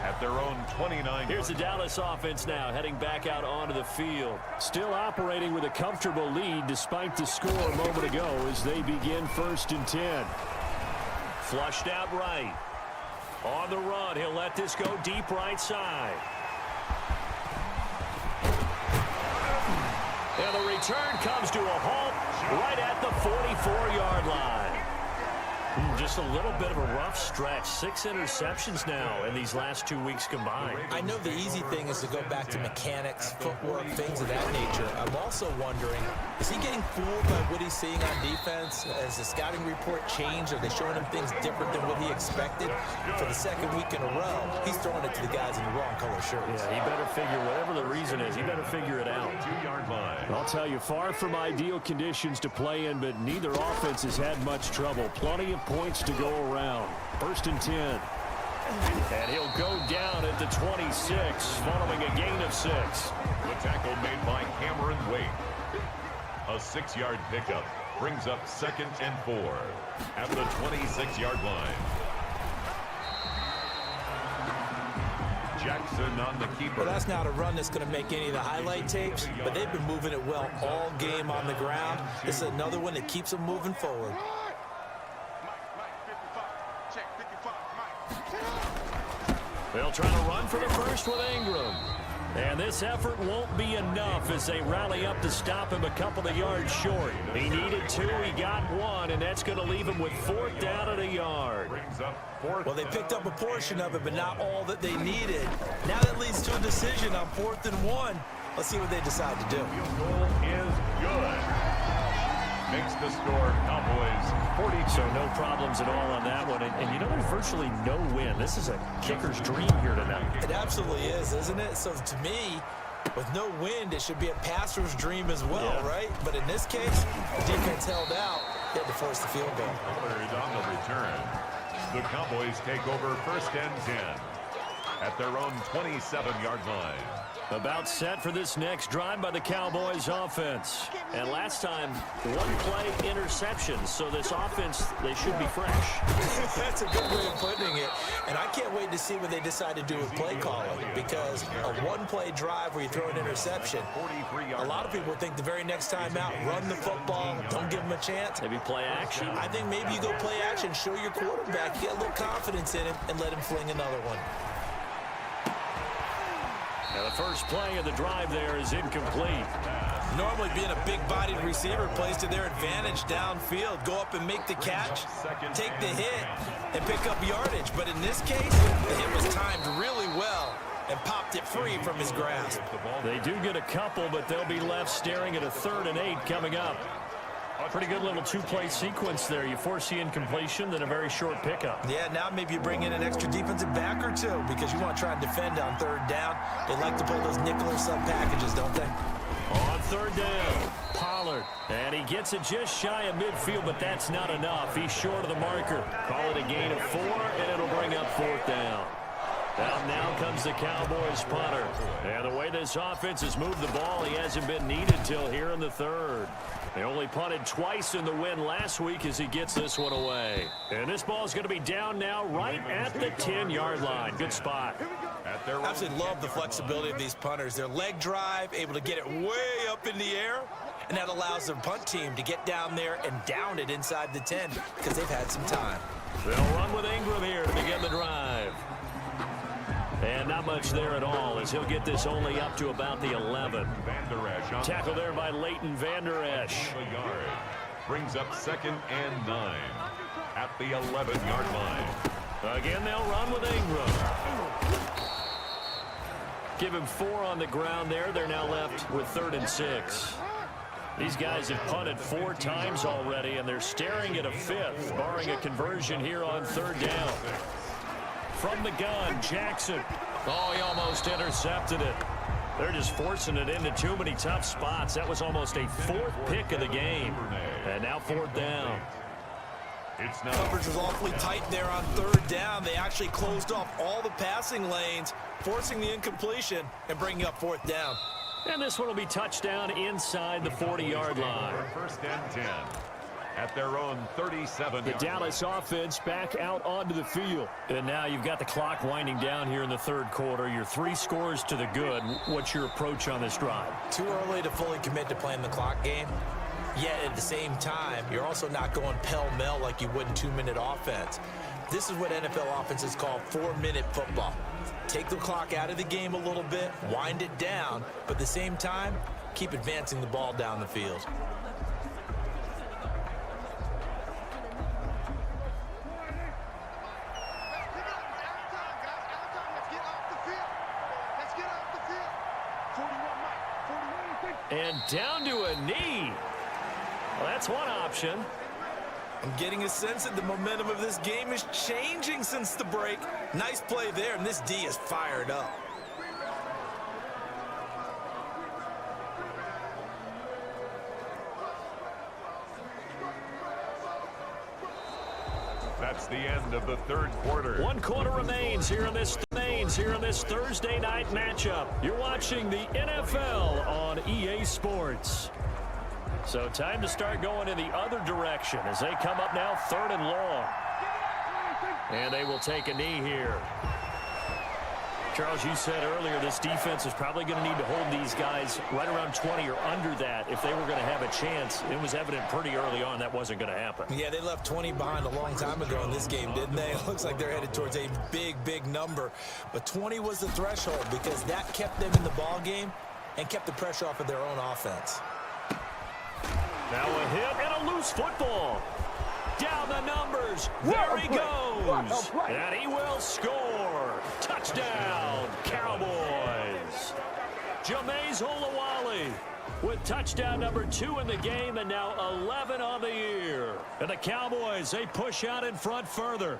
at their own 29. Here's the Dallas offense now heading back out onto the field. Still operating with a comfortable lead despite the score a moment ago as they begin 1st and 10. Flushed out right. On the run, he'll let this go deep right side. And the return comes to a halt right at the 44-yard line. Just a little bit of a rough stretch. 6 interceptions now in these last 2 weeks combined. I know the easy thing is to go back to mechanics, footwork, things of that nature. I'm also wondering, is he getting fooled by what he's seeing on defense? Has the scouting report changed? Are they showing him things different than what he expected? For the 2nd week in a row, he's throwing it to the guys in the wrong color shirts. Yeah, he better figure, whatever the reason is, he better figure it out. 2-yard line. I'll tell you, far from ideal conditions to play in, but neither offense has had much trouble. Plenty of points to go around. 1st and 10. And he'll go down at the 26 following a gain of 6. The tackle made by Cameron Wade. A 6-yard pickup brings up 2nd and 4 at the 26-yard line. Jackson on the keeper. Well, that's not a run that's going to make any of the highlight tapes, but they've been moving it well all game on the ground. This is another one that keeps them moving forward. They'll try to run for the first with Ingram. And this effort won't be enough as they rally up to stop him a couple of yards short. He needed 2, he got 1, and that's going to leave him with 4th down at a yard. Well, they picked up a portion of it, but not all that they needed. Now that leads to a decision on 4th and 1. Let's see what they decide to do. Field goal is good. Makes the score Cowboys 42. So no problems at all on that one. And you know, there's virtually no win. This is a kicker's dream here tonight. It absolutely is, isn't it? So to me, with no wind, it should be a passer's dream as well, right? But in this case, the defense held out. They had to force the field goal. On the return, the Cowboys take over 1st and 10 at their own 27-yard line. About set for this next drive by the Cowboys offense. And last time, 1 play interception. So this offense, they should be fresh. That's a good way of putting it. And I can't wait to see what they decide to do with play calling, because a one-play drive where you throw an interception, a lot of people think the very next time out, run the football, don't give them a chance. Maybe play action. I think maybe you go play action, show your quarterback, get a little confidence in him, and let him fling another one. Now the first play of the drive there is incomplete. Normally being a big-bodied receiver plays to their advantage downfield. Go up and make the catch, take the hit, and pick up yardage. But in this case, the hit was timed really well and popped it free from his grasp. They do get a couple, but they'll be left staring at a 3rd and 8 coming up. Pretty good little two-play sequence there. You force the incompletion, then a very short pickup. Yeah, now maybe you bring in an extra defensive back or two because you want to try and defend on 3rd down. They like to play those nickel or sub packages, don't they? On 3rd down, Pollard. And he gets it just shy of midfield, but that's not enough. He's short of the marker. Call it a gain of 4, and it'll bring up 4th down. Now comes the Cowboys punter. And the way this offense has moved the ball, he hasn't been needed till here in the 3rd. They only punted twice in the win last week as he gets this one away. And this ball is going to be down now right at the 10-yard line. Good spot. I absolutely love the flexibility of these punters. Their leg drive, able to get it way up in the air, and that allows their punt team to get down there and down it inside the 10 because they've had some time. They'll run with Ingram here to begin the drive. And not much there at all as he'll get this only up to about the 11. Tackle there by Leighton Vander Esch. Brings up 2nd and 9 at the 11-yard line. Again, they'll run with Ingram. Give him 4 on the ground there. They're now left with 3rd and 6. These guys have punted 4 times already, and they're staring at a 5th, barring a conversion here on 3rd down. From the gun, Jackson. Oh, he almost intercepted it. They're just forcing it into too many tough spots. That was almost a 4th pick of the game. And now 4th down. Coverage was awfully tight there on 3rd down. They actually closed off all the passing lanes, forcing the incompletion and bringing up 4th down. And this one will be touchdown inside the 40-yard line. 1st and 10. At their own 37. The Dallas offense back out onto the field. And now you've got the clock winding down here in the 3rd quarter. Your 3 scores to the good. What's your approach on this drive? Too early to fully commit to playing the clock game. Yet at the same time, you're also not going pell-mell like you would in 2-minute offense. This is what NFL offenses call 4-minute football. Take the clock out of the game a little bit, wind it down, but at the same time, keep advancing the ball down the field. And down to a knee. Well, that's one option. I'm getting a sense that the momentum of this game is changing since the break. Nice play there, and this D is fired up. That's the end of the 3rd quarter. 1 quarter remains here in this Thursday night matchup. You're watching the NFL on EA Sports. So time to start going in the other direction as they come up now 3rd and long. And they will take a knee here. Charles, you said earlier this defense is probably going to need to hold these guys right around 20 or under that if they were going to have a chance. It was evident pretty early on that wasn't going to happen. Yeah, they left 20 behind a long time ago in this game, didn't they? It looks like they're headed towards a big number. But 20 was the threshold because that kept them in the ball game and kept the pressure off of their own offense. Now a hit and a loose football. Down the numbers. There he goes. And he will score. Touchdown, Cowboys. Jameis Olawale with touchdown number 2 in the game and now 11 on the year. And the Cowboys, they push out in front further.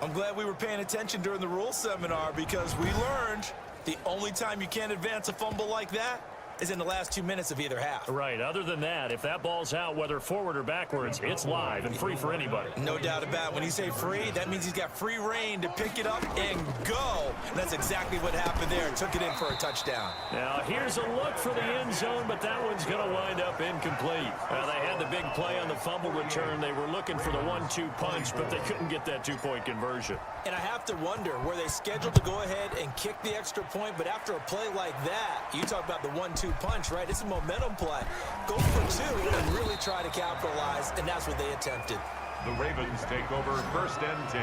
I'm glad we were paying attention during the rules seminar because we learned the only time you can't advance a fumble like that is in the last 2 minutes of either half. Right. Other than that, if that ball's out, whether forward or backwards, it's live and free for anybody. No doubt about it. When you say free, that means he's got free reign to pick it up and go. And that's exactly what happened there. Took it in for a touchdown. Now, here's a look for the end zone, but that one's going to wind up incomplete. They had the big play on the fumble return. They were looking for the 1-2 punch, but they couldn't get that two-point conversion. And I have to wonder, were they scheduled to go ahead and kick the extra point, but after a play like that, you talk about the 1-2 punch, right? It's a momentum play. Go for two and really try to capitalize, and that's what they attempted. The Ravens take over 1st and 10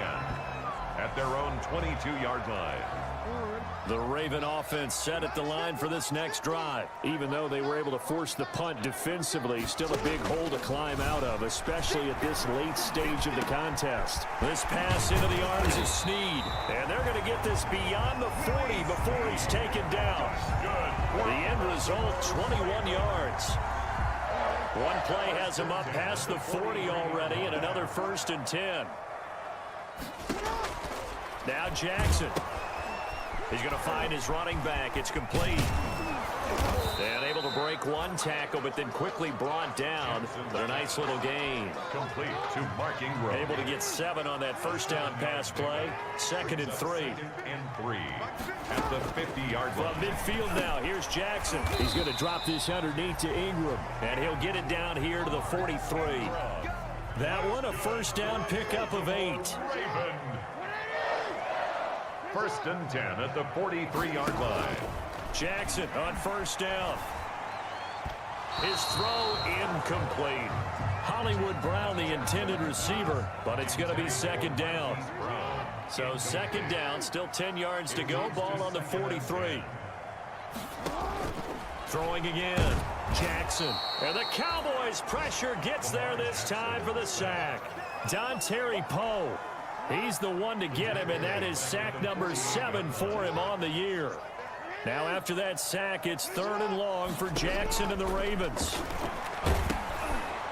at their own 22-yard line. The Raven offense set at the line for this next drive. Even though they were able to force the punt defensively, still a big hole to climb out of, especially at this late stage of the contest. This pass into the arms of Snead, and they're going to get this beyond the 40 before he's taken down. The end result, 21 yards. One play has him up past the 40 already, and another 1st and 10. Now Jackson. He's going to find his running back. It's complete. And able to break one tackle, but then quickly brought down. But a nice little gain. Complete to marking row. Able to get 7 on that first down pass play. 2nd and 3. And 3 at the 50-yard line. From midfield now, here's Jackson. He's going to drop this underneath to Ingram. And he'll get it down here to the 43. That one, a first down pickup of 8. Raven. 1st and 10 at the 43-yard line. Jackson on first down. His throw incomplete. Hollywood Brown, the intended receiver, but it's going to be 2nd down. So 2nd down, still 10 yards to go. Ball on the 43. Throwing again. Jackson. And the Cowboys pressure gets there this time for the sack. Dontari Poe. He's the one to get him, and that is sack number 7 for him on the year. Now after that sack, it's 3rd and long for Jackson and the Ravens.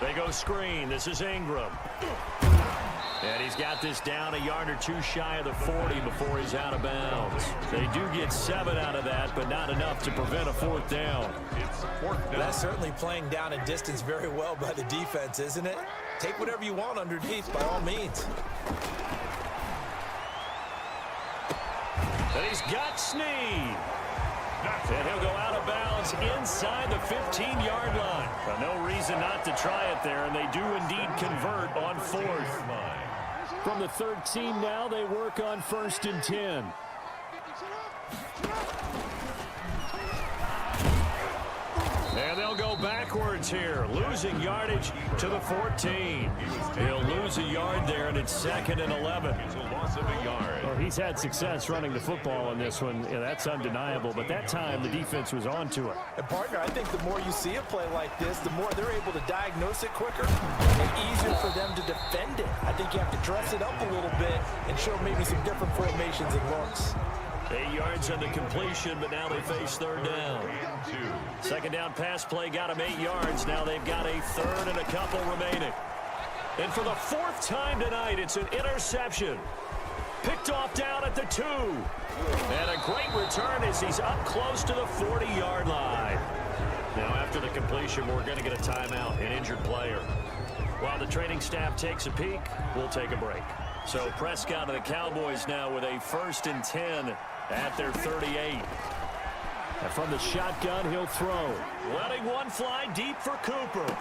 They go screen. This is Ingram. And he's got this down a yard or two shy of the 40 before he's out of bounds. They do get 7 out of that, but not enough to prevent a 4th down. It's 4th down. That's certainly playing down in distance very well by the defense, isn't it? Take whatever you want underneath, by all means. And he's got Snead. And he'll go out of bounds inside the 15-yard line. But no reason not to try it there, and they do indeed convert on 4th. From the 13 now, they work on 1st and 10. And they'll go backwards here, losing yardage to the 14. He'll lose a yard there, and it's 2nd and 11. It's a loss of a yard. Well, he's had success running the football in this one. Yeah, that's undeniable, but that time the defense was on to it. And partner, I think the more you see a play like this, the more they're able to diagnose it quicker and easier for them to defend it. I think you have to dress it up a little bit and show maybe some different formations and looks. 8 yards on the completion, but now they face 3rd down. 2nd down pass play got them 8 yards. Now they've got a 3rd and a couple remaining. And for the 4th time tonight, it's an interception. Picked off down at the 2. And a great return as he's up close to the 40-yard line. Now after the completion, we're going to get a timeout, an injured player. While the training staff takes a peek, we'll take a break. So Prescott and the Cowboys now with a 1st and 10 at their 38. And from the shotgun, he'll throw. Letting one fly deep for Cooper.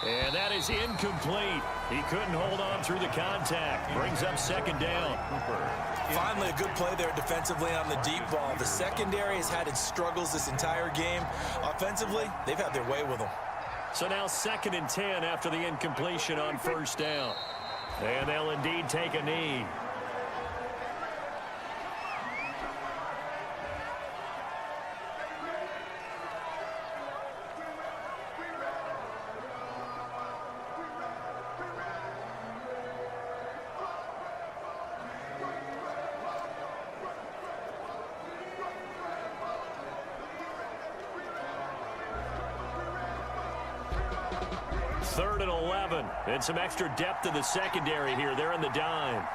And that is incomplete. He couldn't hold on through the contact. Brings up 2nd down. Finally, a good play there defensively on the deep ball. The secondary has had its struggles this entire game. Offensively, they've had their way with them. So now 2nd and 10 after the incompletion on 1st down. And they'll indeed take a knee. Third and 11. And some extra depth in the secondary here. They're in the dime.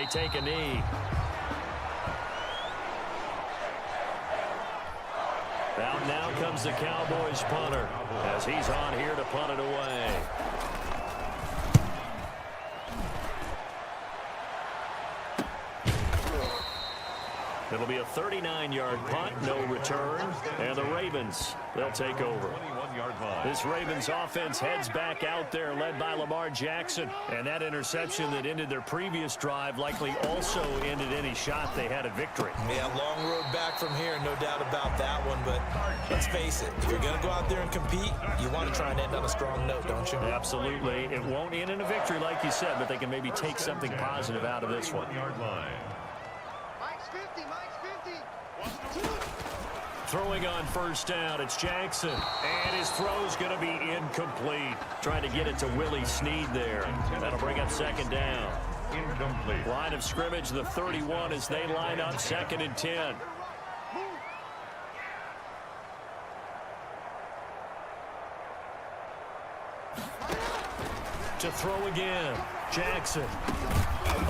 they take a knee. Out now comes the Cowboys punter as he's on here to punt it away. It'll be a 39-yard punt, no return, and the Ravens, they'll take over. This Ravens offense heads back out there, led by Lamar Jackson, and that interception that ended their previous drive likely also ended any shot they had at victory. Yeah, long road back from here, no doubt about that one, but let's face it, if you're going to go out there and compete, you want to try and end on a strong note, don't you? Absolutely. It won't end in a victory, like you said, but they can maybe take something positive out of this one. Throwing on first down, it's Jackson. And his throw's going to be incomplete. Trying to get it to Willie Snead there. That'll bring up second down. Incomplete. Line of scrimmage, the 31 as they line up 2nd and 10. To throw again, Jackson.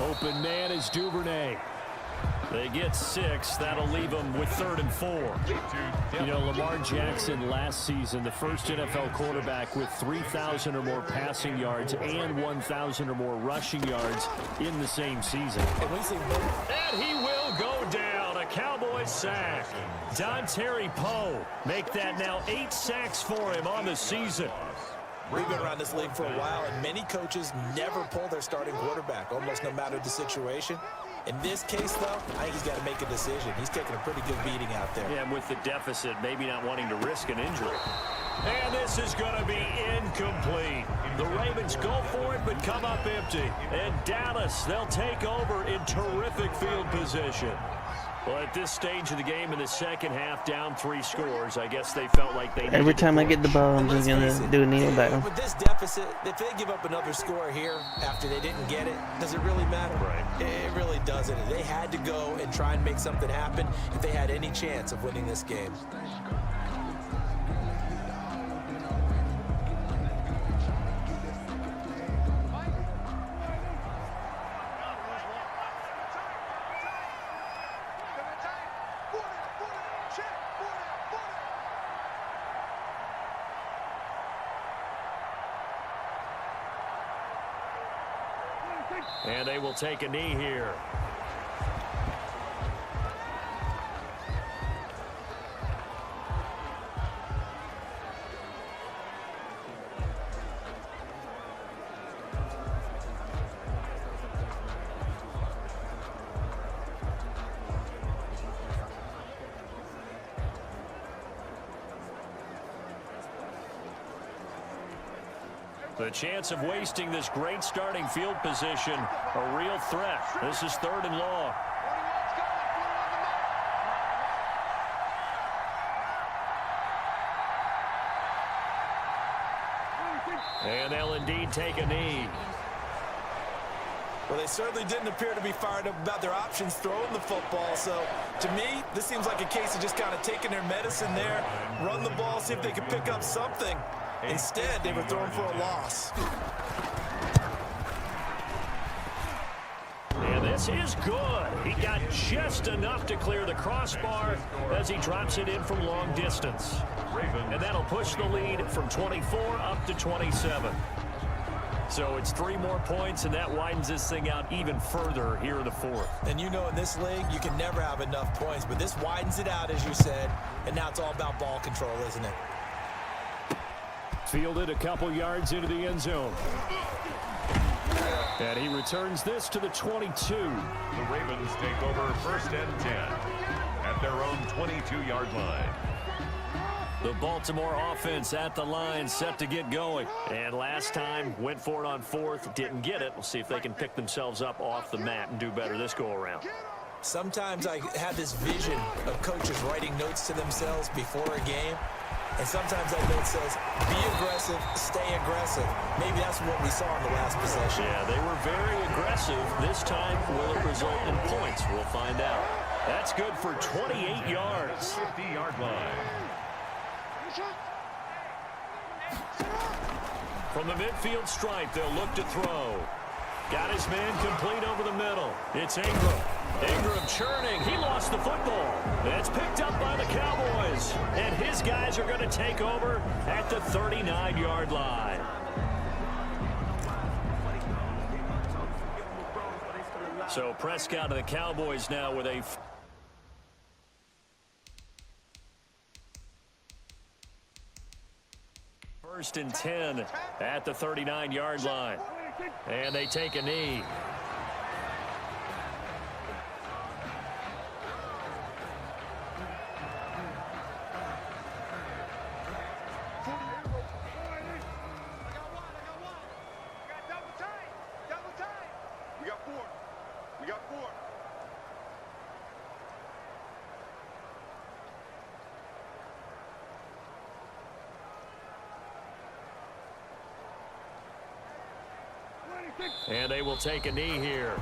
Open man is Duvernay. They get 6. That'll leave them with 3rd and 4. You know, Lamar Jackson last season, the first NFL quarterback with 3,000 or more passing yards and 1,000 or more rushing yards in the same season. And he will go down. A Cowboys sack. Dontari Poe make that now 8 sacks for him on the season. We've been around this league for a while, and many coaches never pull their starting quarterback, almost no matter the situation. In this case, though, I think he's got to make a decision. He's taking a pretty good beating out there. Yeah, with the deficit, maybe not wanting to risk an injury. And this is going to be incomplete. The Ravens go for it, but come up empty. And Dallas, they'll take over in terrific field position. Well, at this stage of the game in the second half, down 3 scores, I guess they felt like they needed every time I get the ball, I'm just going to do a kneel down. With this deficit, if they give up another score here after they didn't get it, does it really matter? Right. It really doesn't. They had to go and try and make something happen if they had any chance of winning this game. And they will take a knee here. The chance of wasting this great starting field position, a real threat. This is 3rd and long. And they'll indeed take a knee. Well, they certainly didn't appear to be fired up about their options throwing the football. So, to me, this seems like a case of just kind of taking their medicine there, run the ball, see if they can pick up something. Instead, they were thrown for a loss. And this is good. He got just enough to clear the crossbar as he drops it in from long distance. And that'll push the lead from 24 up to 27. So it's 3 more points, and that widens this thing out even further here in the 4th. And you know, in this league, you can never have enough points, but this widens it out, as you said, and now it's all about ball control, isn't it? Fielded a couple yards into the end zone. And he returns this to the 22. The Ravens take over 1st and 10 at their own 22-yard line. The Baltimore offense at the line, set to get going. And last time, went for it on 4th, didn't get it. We'll see if they can pick themselves up off the mat and do better this go-around. Sometimes I have this vision of coaches writing notes to themselves before a game. And sometimes that note says, be aggressive, stay aggressive. Maybe that's what we saw in the last possession. Yeah, they were very aggressive. This time, will it result in points? We'll find out. That's good for 28 yards. 50-yard line. From the midfield stripe, they'll look to throw. Got his man complete over the middle. It's Ingram. Ingram churning. He lost the football. It's picked up by the Cowboys. And his guys are going to take over at the 39-yard line. So Prescott of the Cowboys now with a first and 10 at the 39-yard line. And they take a knee. And they will take a knee here.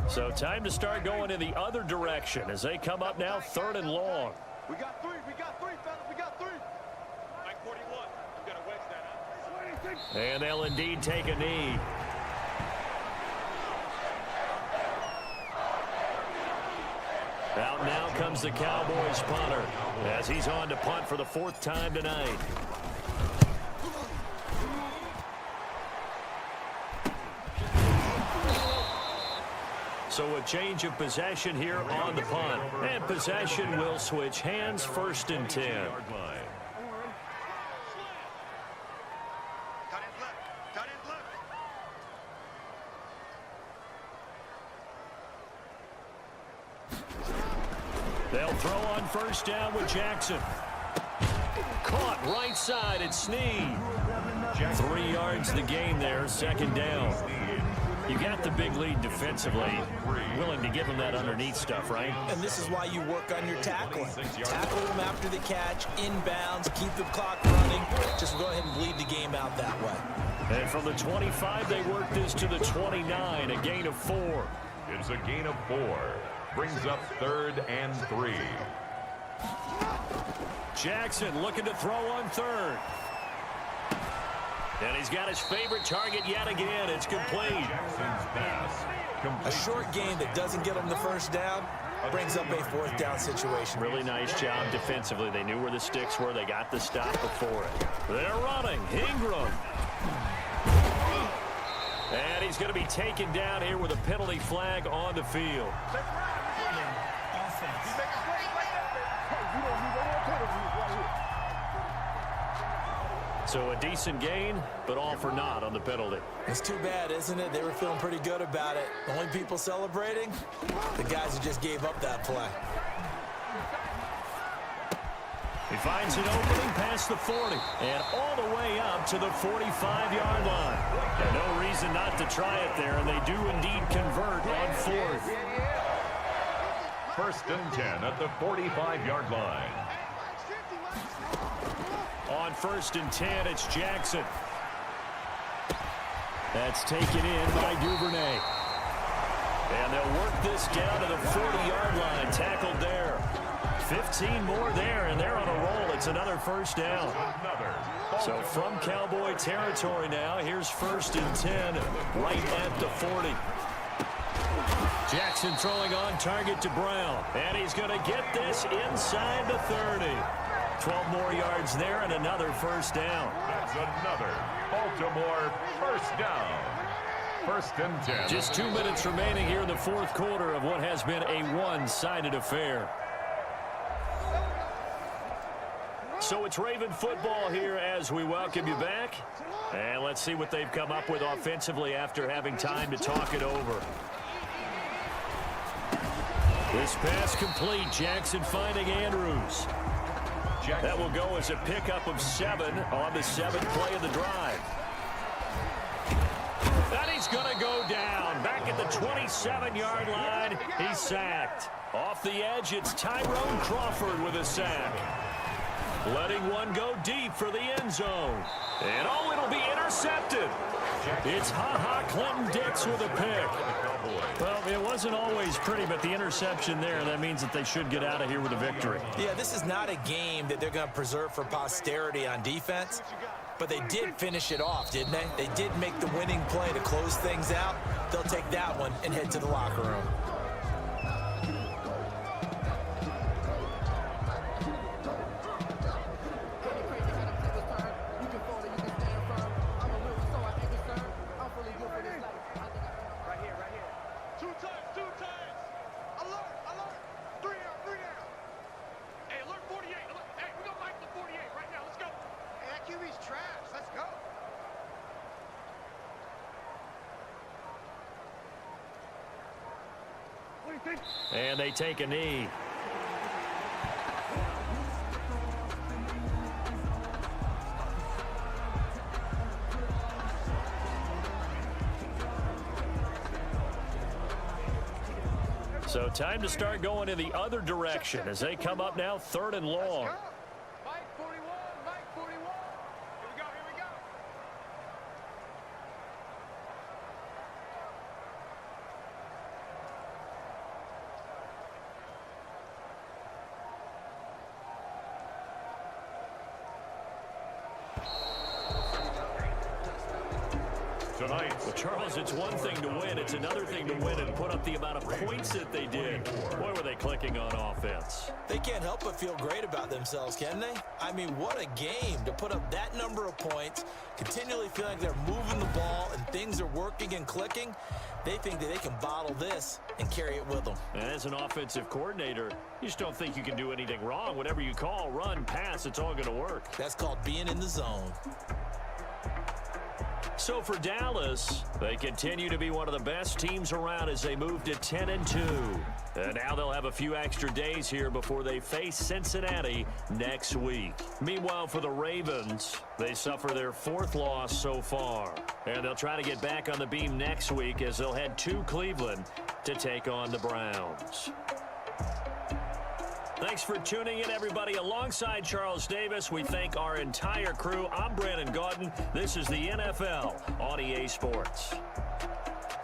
So time to start going in the other direction as they come up now 3rd and long. We got three, fellas, we got three. Mike 41, we got to wedge that out. And they'll indeed take a knee. Out now comes the Cowboys punter as he's on to punt for the 4th time tonight. So a change of possession here on the punt. And possession will switch hands, 1st and 10. They'll throw on 1st down with Jackson. Caught right side at Snead. 3 yards the gain there, 2nd down. You got the big lead defensively. Willing to give him that underneath stuff, right? And this is why you work on your tackling. Tackle them after the catch, inbounds, keep the clock running. Just go ahead and bleed the game out that way. And from the 25, they work this to the 29, a gain of 4. It's a gain of 4. Brings up 3rd and 3. Jackson looking to throw on 3rd. And he's got his favorite target yet again. It's complete. Jackson's pass. A short game that doesn't get them the 1st down brings up a 4th down situation. Really nice job defensively. They knew where the sticks were. They got the stop before it. They're running. Ingram. And he's going to be taken down here with a penalty flag on the field. So a decent gain, but all for naught on the penalty. It's too bad, isn't it? They were feeling pretty good about it. The only people celebrating, the guys who just gave up that play. He finds an opening past the 40 and all the way up to the 45-yard line. And no reason not to try it there, and they do indeed convert on 4th. 1st and 10 at the 45-yard line. On 1st and 10, it's Jackson. That's taken in by Duvernay. And they'll work this down to the 40-yard line. Tackled there. 15 more there, and they're on a roll. It's another 1st down. So from Cowboy territory now, here's 1st and 10, right at the 40. Jackson throwing on target to Brown. And he's going to get this inside the 30. 12 more yards there and another 1st down. That's another Baltimore 1st down. 1st and 10. Just 2 minutes remaining here in the 4th quarter of what has been a one-sided affair. So it's Raven football here as we welcome you back. And let's see what they've come up with offensively after having time to talk it over. This pass complete. Jackson finding Andrews. That will go as a pickup of 7 on the 7th play of the drive. And he's going to go down. Back at the 27-yard line, he's sacked. Off the edge, it's Tyrone Crawford with a sack. Letting one go deep for the end zone. And oh, it'll be intercepted. It's Ha-Ha Clinton-Dix with a pick. Well, it wasn't always pretty, but the interception there, that means that they should get out of here with a victory. Yeah, this is not a game that they're going to preserve for posterity on defense, but they did finish it off, didn't they? They did make the winning play to close things out. They'll take that one and head to the locker room. And they take a knee. So time to start going in the other direction as they come up now 3rd and long. Mike 41, Mike 41. Here we go, here we go. Tonight. Well, Charles, it's one thing to win. It's another thing to win and put up the amount of points that they did. Boy, were they clicking on offense. They can't help but feel great about themselves, can they? I mean, what a game to put up that number of points, continually feeling like they're moving the ball and things are working and clicking. They think that they can bottle this and carry it with them. And as an offensive coordinator, you just don't think you can do anything wrong. Whatever you call, run, pass, it's all going to work. That's called being in the zone. So for Dallas, they continue to be one of the best teams around as they move to 10-2. And now they'll have a few extra days here before they face Cincinnati next week. Meanwhile, for the Ravens, they suffer their 4th loss so far. And they'll try to get back on the beam next week as they'll head to Cleveland to take on the Browns. Thanks for tuning in, everybody. Alongside Charles Davis, we thank our entire crew. I'm Brandon Gaudin. This is the NFL on EA Sports.